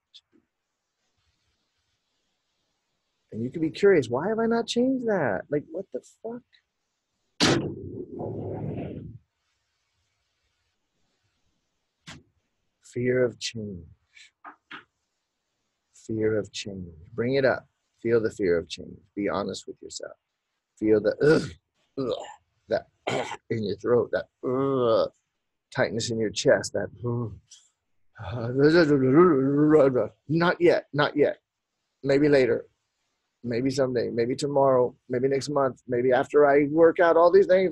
And you can be curious, why have I not changed that? Like, what the fuck? Fear of change. Fear of change. Bring it up. Feel the fear of change. Be honest with yourself. Feel the that in your throat, that tightness in your chest, that not yet. Maybe later. Maybe someday, maybe tomorrow, maybe next month, maybe after I work out all these things.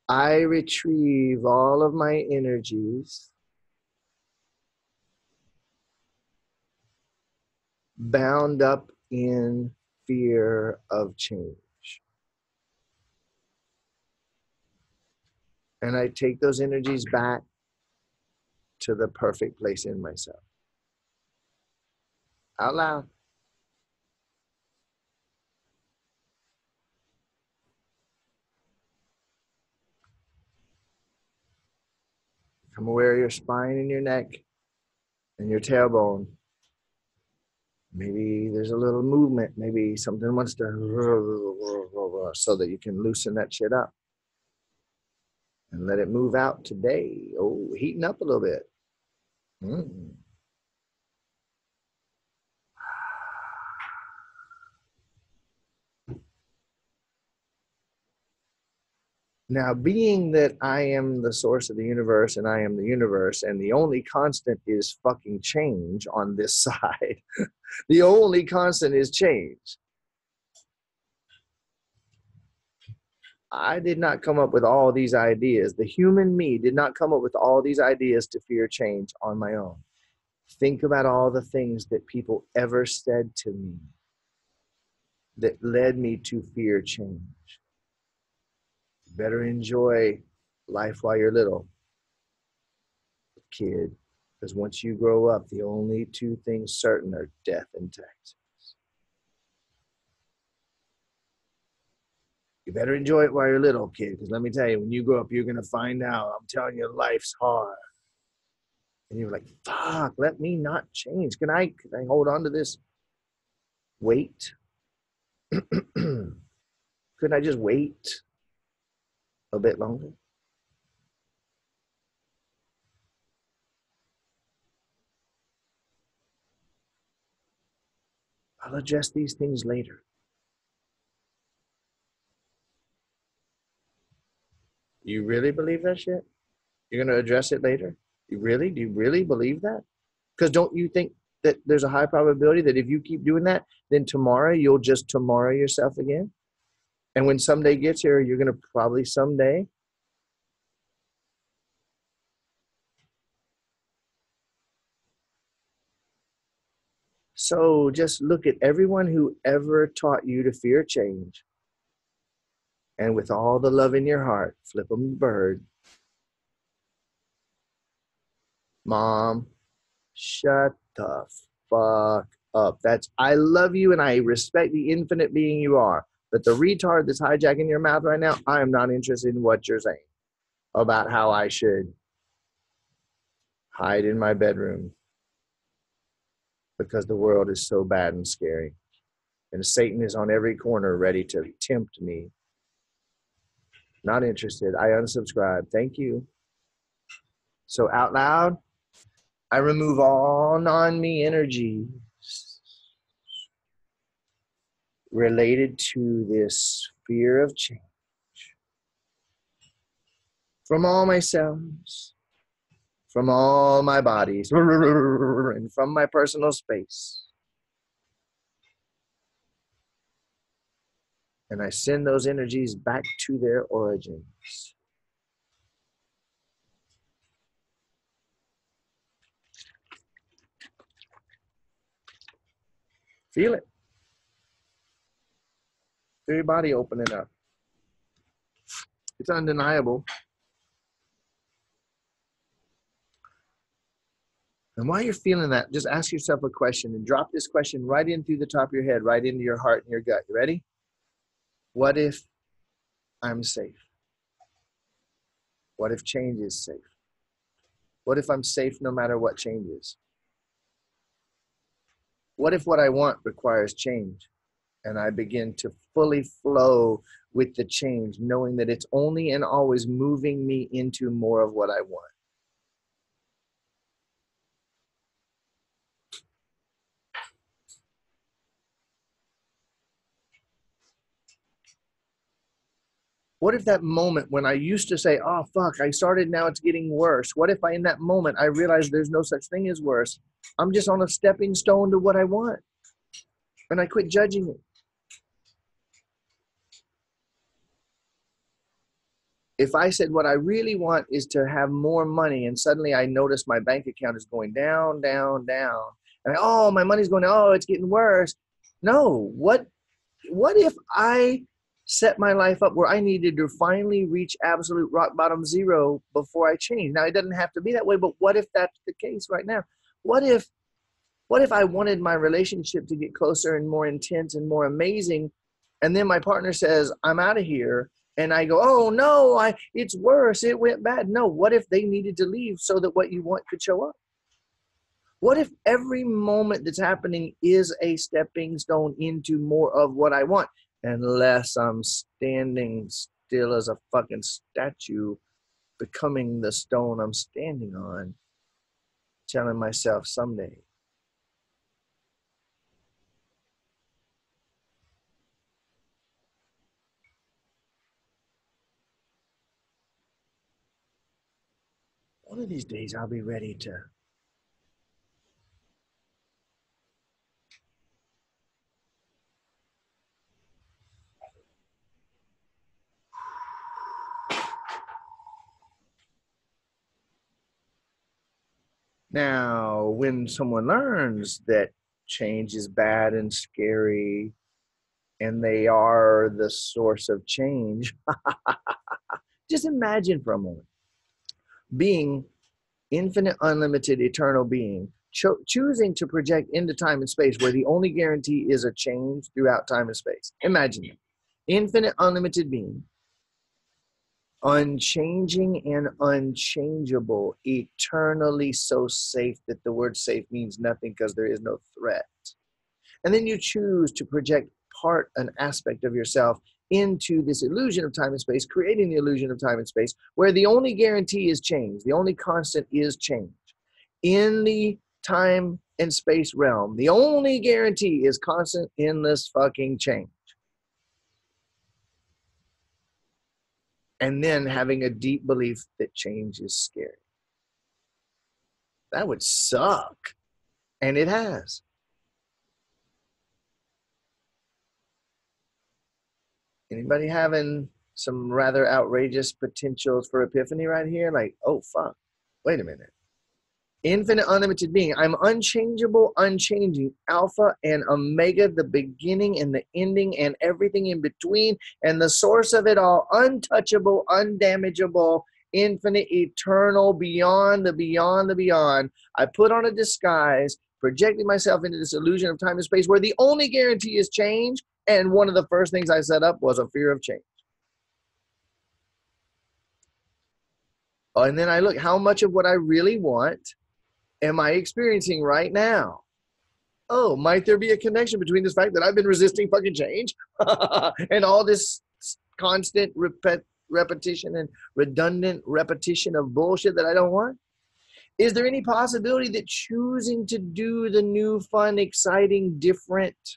I retrieve all of my energies bound up in fear of change. And I take those energies back to the perfect place in myself. Out loud. Become aware of your spine and your neck and your tailbone. Maybe there's a little movement. Maybe something wants to, so that you can loosen that shit up and let it move out today. Oh, heating up a little bit. Now, being that I am the source of the universe and I am the universe, and the only constant is fucking change on this side, the only constant is change. I did not come up with all these ideas. The human me did not come up with all these ideas to fear change on my own. Think about all the things that people ever said to me that led me to fear change. Better enjoy life while you're little, kid, because once you grow up, the only two things certain are death and taxes. You better enjoy it while you're little, kid, because let me tell you, when you grow up, you're going to find out. I'm telling you, life's hard. And you're like, fuck, let me not change. Can I hold on to this weight? Couldn't I just wait a bit longer? I'll address these things later. You really believe that shit? You're going to address it later? Do you really believe that? Because don't you think that there's a high probability that if you keep doing that, then tomorrow you'll just tomorrow yourself again? And when someday gets here, you're going to probably someday So just look at everyone who ever taught you to fear change. And with all the love in your heart, flip them the bird. Mom, shut the fuck up. I love you and I respect the infinite being you are. But the retard that's hijacking your mouth right now, I am not interested in what you're saying about how I should hide in my bedroom because the world is so bad and scary. And Satan is on every corner ready to tempt me. Not interested. I unsubscribe. Thank you. So out loud, I remove all non-me energy related to this fear of change from all my cells, from all my bodies, and from my personal space. And I send those energies back to their origins. Feel it. Feel your body opening up. It's undeniable. And while you're feeling that, just ask yourself a question and drop this question right in through the top of your head, right into your heart and your gut. You ready? What if I'm safe? What if change is safe? What if I'm safe no matter what changes? What if what I want requires change and I begin to fully flow with the change, knowing that it's only and always moving me into more of what I want? What if that moment when I used to say, oh, fuck, I started, now it's getting worse. What if in that moment I realized there's no such thing as worse? I'm just on a stepping stone to what I want. And I quit judging it. If I said what I really want is to have more money and suddenly I notice my bank account is going down, down, down. And oh, my money's going, oh, it's getting worse. No, what if I set my life up where I needed to finally reach absolute rock bottom zero before I change? Now, it doesn't have to be that way, but what if that's the case right now? What if I wanted my relationship to get closer and more intense and more amazing, and then my partner says, I'm out of here, and I go, oh, no, it's worse, it went bad. No, what if they needed to leave so that what you want could show up? What if every moment that's happening is a stepping stone into more of what I want? Unless I'm standing still as a fucking statue, becoming the stone I'm standing on, telling myself someday. One of these days I'll be ready to Now, when someone learns that change is bad and scary and they are the source of change, just imagine for a moment being infinite, unlimited, eternal being, choosing to project into time and space where the only guarantee is a change throughout time and space. Imagine it. Infinite, unlimited being, unchanging and unchangeable, eternally so safe that the word safe means nothing because there is no threat. And then you choose to project an aspect of yourself into this illusion of time and space, creating the illusion of time and space, where the only guarantee is change. The only constant is change. In the time and space realm, the only guarantee is constant, endless fucking change. And then having a deep belief that change is scary. That would suck. And it has. Anybody having some rather outrageous potentials for epiphany right here? Like, oh, fuck. Wait a minute. Infinite, unlimited being. I'm unchangeable, unchanging, alpha and omega, the beginning and the ending and everything in between, and the source of it all, untouchable, undamageable, infinite, eternal, beyond the beyond the beyond. I put on a disguise, projecting myself into this illusion of time and space where the only guarantee is change, and one of the first things I set up was a fear of change. And then I look, how much of what I really want am I experiencing right now? Oh, might there be a connection between this fact that I've been resisting fucking change and all this constant repetition and redundant repetition of bullshit that I don't want? Is there any possibility that choosing to do the new, fun, exciting, different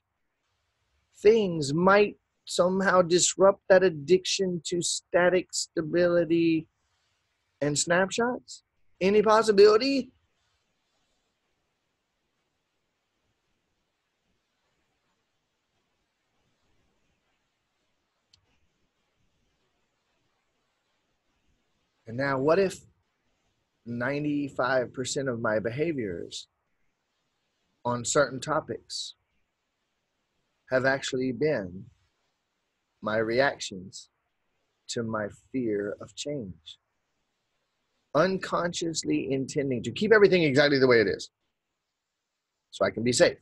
things might somehow disrupt that addiction to static stability and snapshots? Any possibility? And now what if 95% of my behaviors on certain topics have actually been my reactions to my fear of change? Unconsciously intending to keep everything exactly the way it is so I can be safe,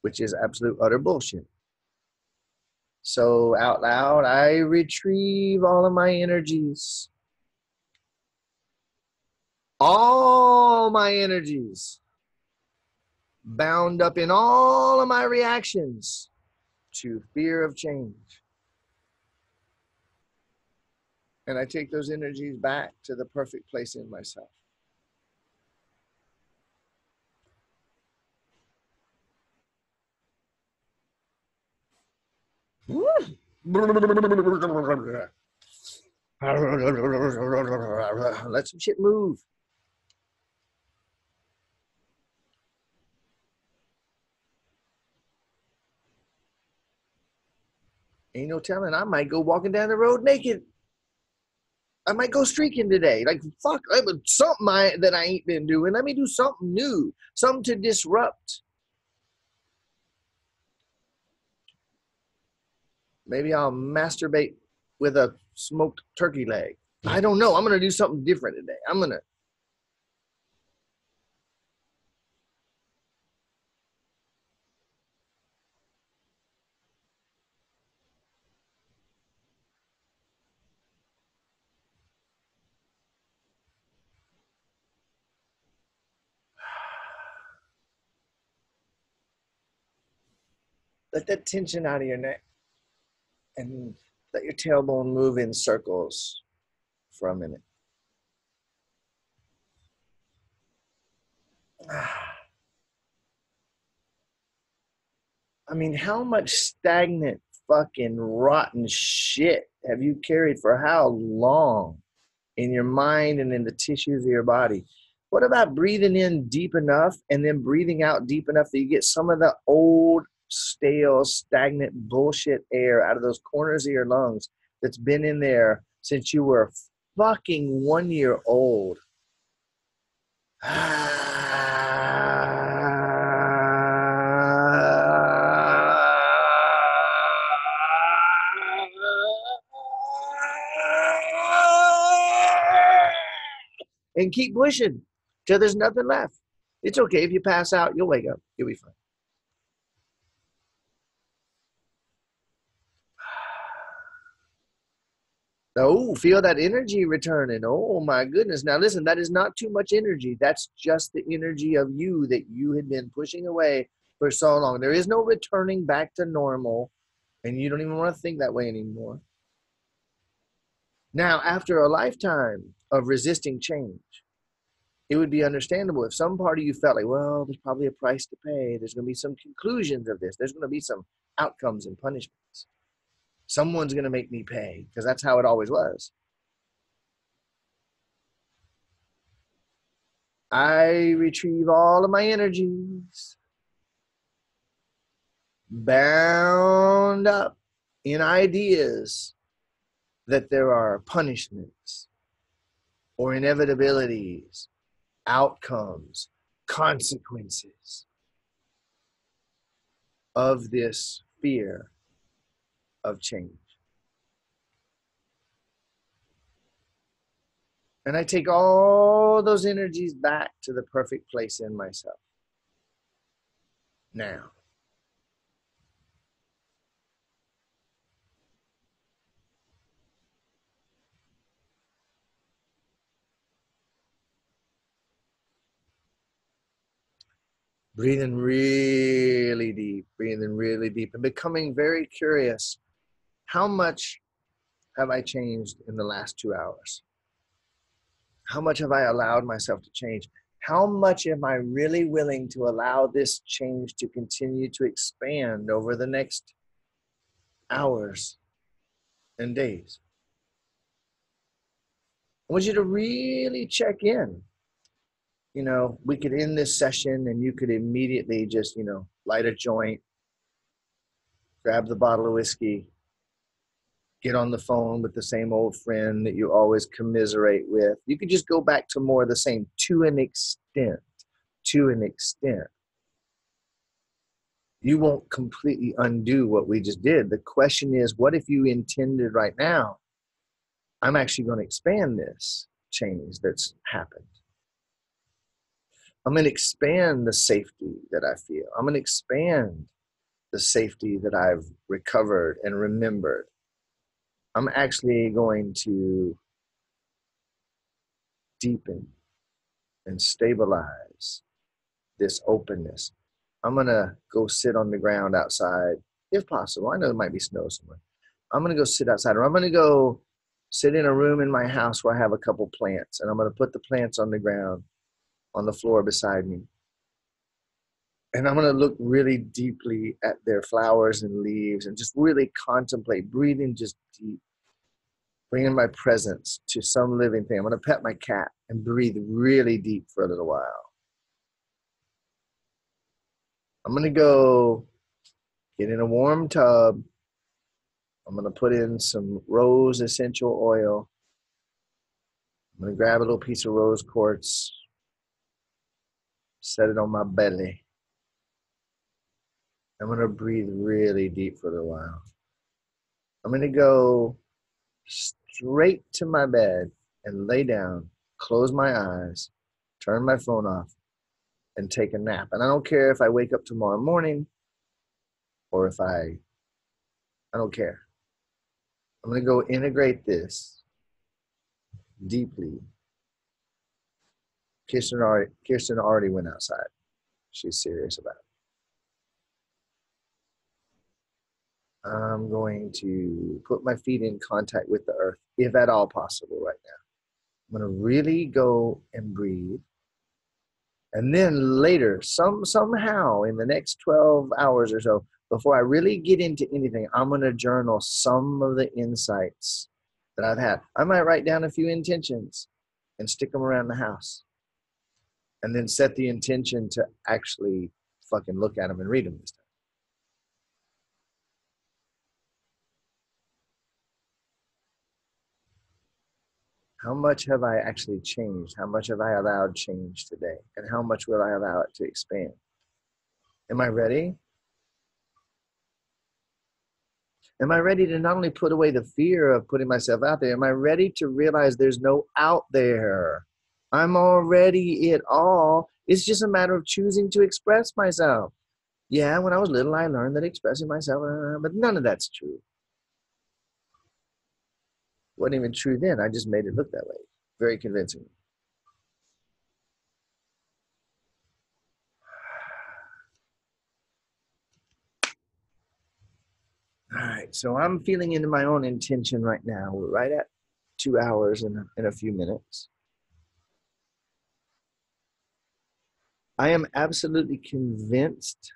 which is absolute utter bullshit. So out loud, I retrieve all of my energies. All my energies bound up in all of my reactions to fear of change. And I take those energies back to the perfect place in myself. Let some shit move. Ain't no telling, I might go walking down the road naked. I might go streaking today. Like, fuck, something that I ain't been doing. Let me do something new, something to disrupt. Maybe I'll masturbate with a smoked turkey leg. I don't know. I'm going to do something different today. I'm going to. Let that tension out of your neck and let your tailbone move in circles for a minute. I mean, how much stagnant, fucking rotten shit have you carried for how long in your mind and in the tissues of your body? What about breathing in deep enough and then breathing out deep enough that you get some of the old, stale, stagnant bullshit air out of those corners of your lungs that's been in there since you were fucking 1 year old? And keep pushing till there's nothing left. It's okay if you pass out, you'll wake up. You'll be fine. Oh, feel that energy returning. Oh my goodness. Now listen, that is not too much energy. That's just the energy of you that you had been pushing away for so long. There is no returning back to normal, and you don't even want to think that way anymore. Now, after a lifetime of resisting change, it would be understandable if some part of you felt like, well, there's probably a price to pay. There's going to be some conclusions of this. There's going to be some outcomes and punishments. Someone's going to make me pay, because that's how it always was. I retrieve all of my energies, bound up in ideas that there are punishments or inevitabilities, outcomes, consequences of this fear of change. And I take all those energies back to the perfect place in myself. Now. Breathing really deep, and becoming very curious. How much have I changed in the last 2 hours? How much have I allowed myself to change? How much am I really willing to allow this change to continue to expand over the next hours and days? I want you to really check in. You know, we could end this session and you could immediately just, light a joint, grab the bottle of whiskey, get on the phone with the same old friend that you always commiserate with. You could just go back to more of the same to an extent. You won't completely undo what we just did. The question is, what if you intended right now, I'm actually going to expand this change that's happened. I'm going to expand the safety that I feel. I'm going to expand the safety that I've recovered and remembered. I'm actually going to deepen and stabilize this openness. I'm going to go sit on the ground outside, if possible. I know there might be snow somewhere. I'm going to go sit outside, or I'm going to go sit in a room in my house where I have a couple plants, and I'm going to put the plants on the ground, on the floor beside me. And I'm going to look really deeply at their flowers and leaves and just really contemplate, breathing just deep, bringing my presence to some living thing. I'm going to pet my cat and breathe really deep for a little while. I'm going to go get in a warm tub. I'm going to put in some rose essential oil. I'm going to grab a little piece of rose quartz, set it on my belly. I'm going to breathe really deep for a little while. I'm going to go straight to my bed and lay down, close my eyes, turn my phone off, and take a nap. And I don't care if I wake up tomorrow morning or if I don't care. I'm going to go integrate this deeply. Kirsten already went outside. She's serious about it. I'm going to put my feet in contact with the earth, if at all possible right now. I'm going to really go and breathe. And then later, somehow in the next 12 hours or so, before I really get into anything, I'm going to journal some of the insights that I've had. I might write down a few intentions and stick them around the house. And then set the intention to actually fucking look at them and read them this time. How much have I actually changed? How much have I allowed change today? And how much will I allow it to expand? Am I ready? Am I ready to not only put away the fear of putting myself out there, am I ready to realize there's no out there? I'm already it all. It's just a matter of choosing to express myself. Yeah, when I was little, I learned that expressing myself, but none of that's true. It wasn't even true then. I just made it look that way. Very convincing. All right, so I'm feeling into my own intention right now. We're right at 2 hours and a few minutes. I am absolutely convinced,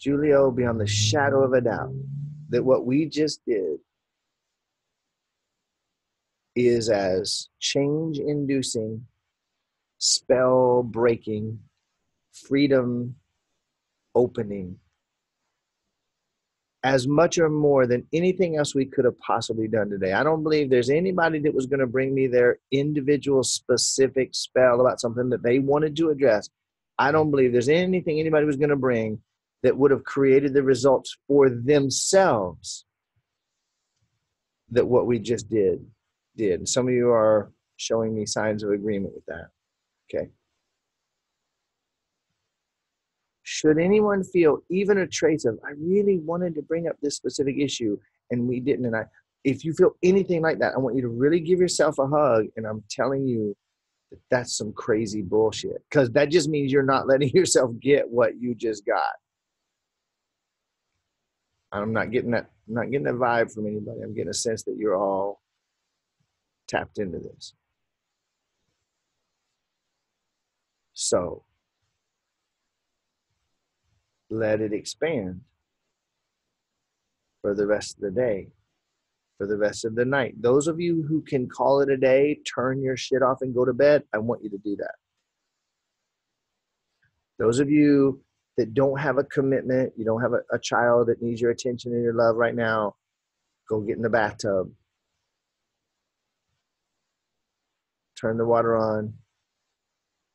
Julio, beyond the shadow of a doubt, that what we just did is as change-inducing, spell-breaking, freedom-opening as much or more than anything else we could have possibly done today. I don't believe there's anybody that was going to bring me their individual specific spell about something that they wanted to address. I don't believe there's anything anybody was going to bring that would have created the results for themselves that what we just did. And some of you are showing me signs of agreement with that. Okay. Should anyone feel even a trace of, I really wanted to bring up this specific issue and we didn't, and if you feel anything like that, I want you to really give yourself a hug, and I'm telling you that that's some crazy bullshit, because that just means you're not letting yourself get what you just got. I'm not getting that vibe from anybody. I'm getting a sense that you're all tapped into this. So let it expand for the rest of the day, for the rest of the night. Those of you who can call it a day, turn your shit off and go to bed, I want you to do that. Those of you that don't have a commitment, you don't have a child that needs your attention and your love right now, go get in the bathtub. Turn the water on.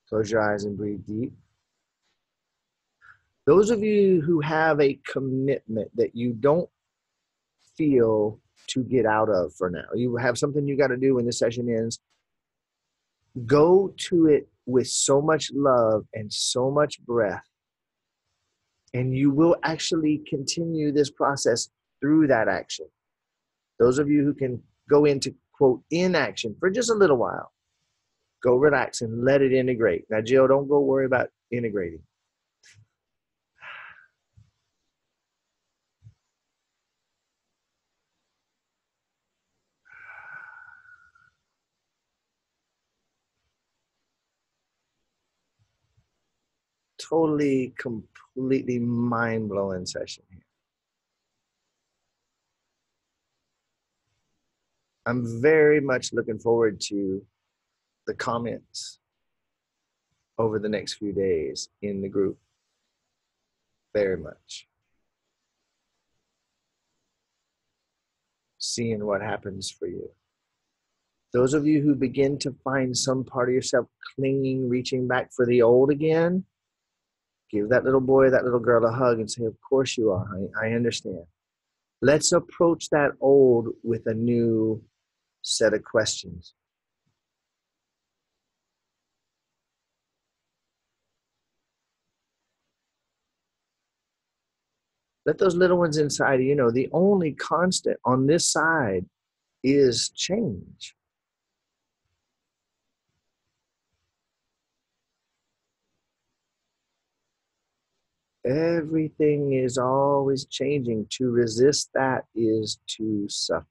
Close your eyes and breathe deep. Those of you who have a commitment that you don't feel to get out of for now, you have something you got to do when the session ends, go to it with so much love and so much breath, and you will actually continue this process through that action. Those of you who can go into, quote, inaction for just a little while, go relax and let it integrate. Now, Jill, don't go worry about integrating. Totally, completely mind-blowing session here. I'm very much looking forward to the comments over the next few days in the group. Very much. Seeing what happens for you. Those of you who begin to find some part of yourself clinging, reaching back for the old again, give that little boy, that little girl a hug and say, of course you are, honey. I understand. Let's approach that old with a new set of questions. Let those little ones inside, you know, the only constant on this side is change. Everything is always changing. To resist that is to suffer.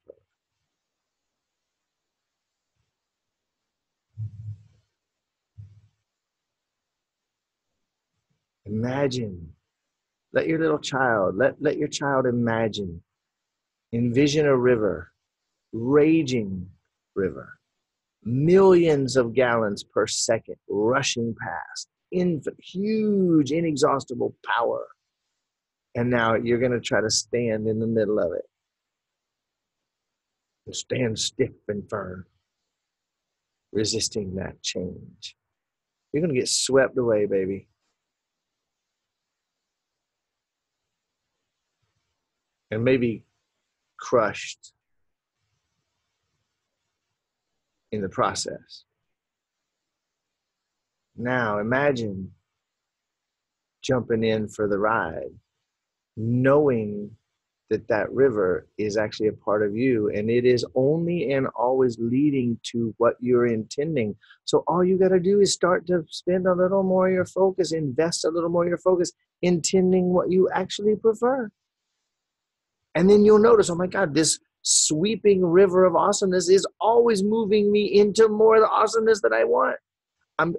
Imagine. Let your little child, let your child imagine. Envision a river, raging river. Millions of gallons per second rushing past. Huge, inexhaustible power. And now you're going to try to stand in the middle of it. And stand stiff and firm, resisting that change. You're going to get swept away, baby. And maybe crushed in the process. Now imagine jumping in for the ride, knowing that that river is actually a part of you, and it is only and always leading to what you're intending. So all you got to do is start to spend a little more of your focus, invest a little more of your focus, intending what you actually prefer. And then you'll notice, oh my God, this sweeping river of awesomeness is always moving me into more of the awesomeness that I want.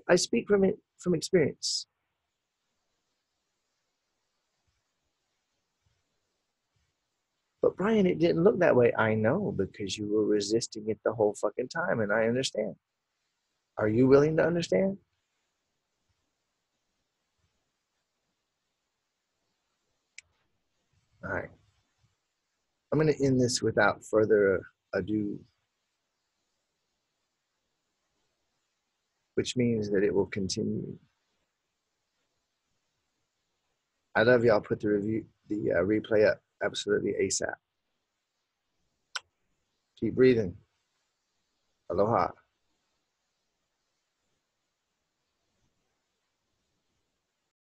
I speak from experience. But Brian, it didn't look that way. I know, because you were resisting it the whole fucking time, and I understand. Are you willing to understand? All right. I'm going to end this without further ado, which means that it will continue. I love y'all. Put the replay up absolutely ASAP. Keep breathing. Aloha.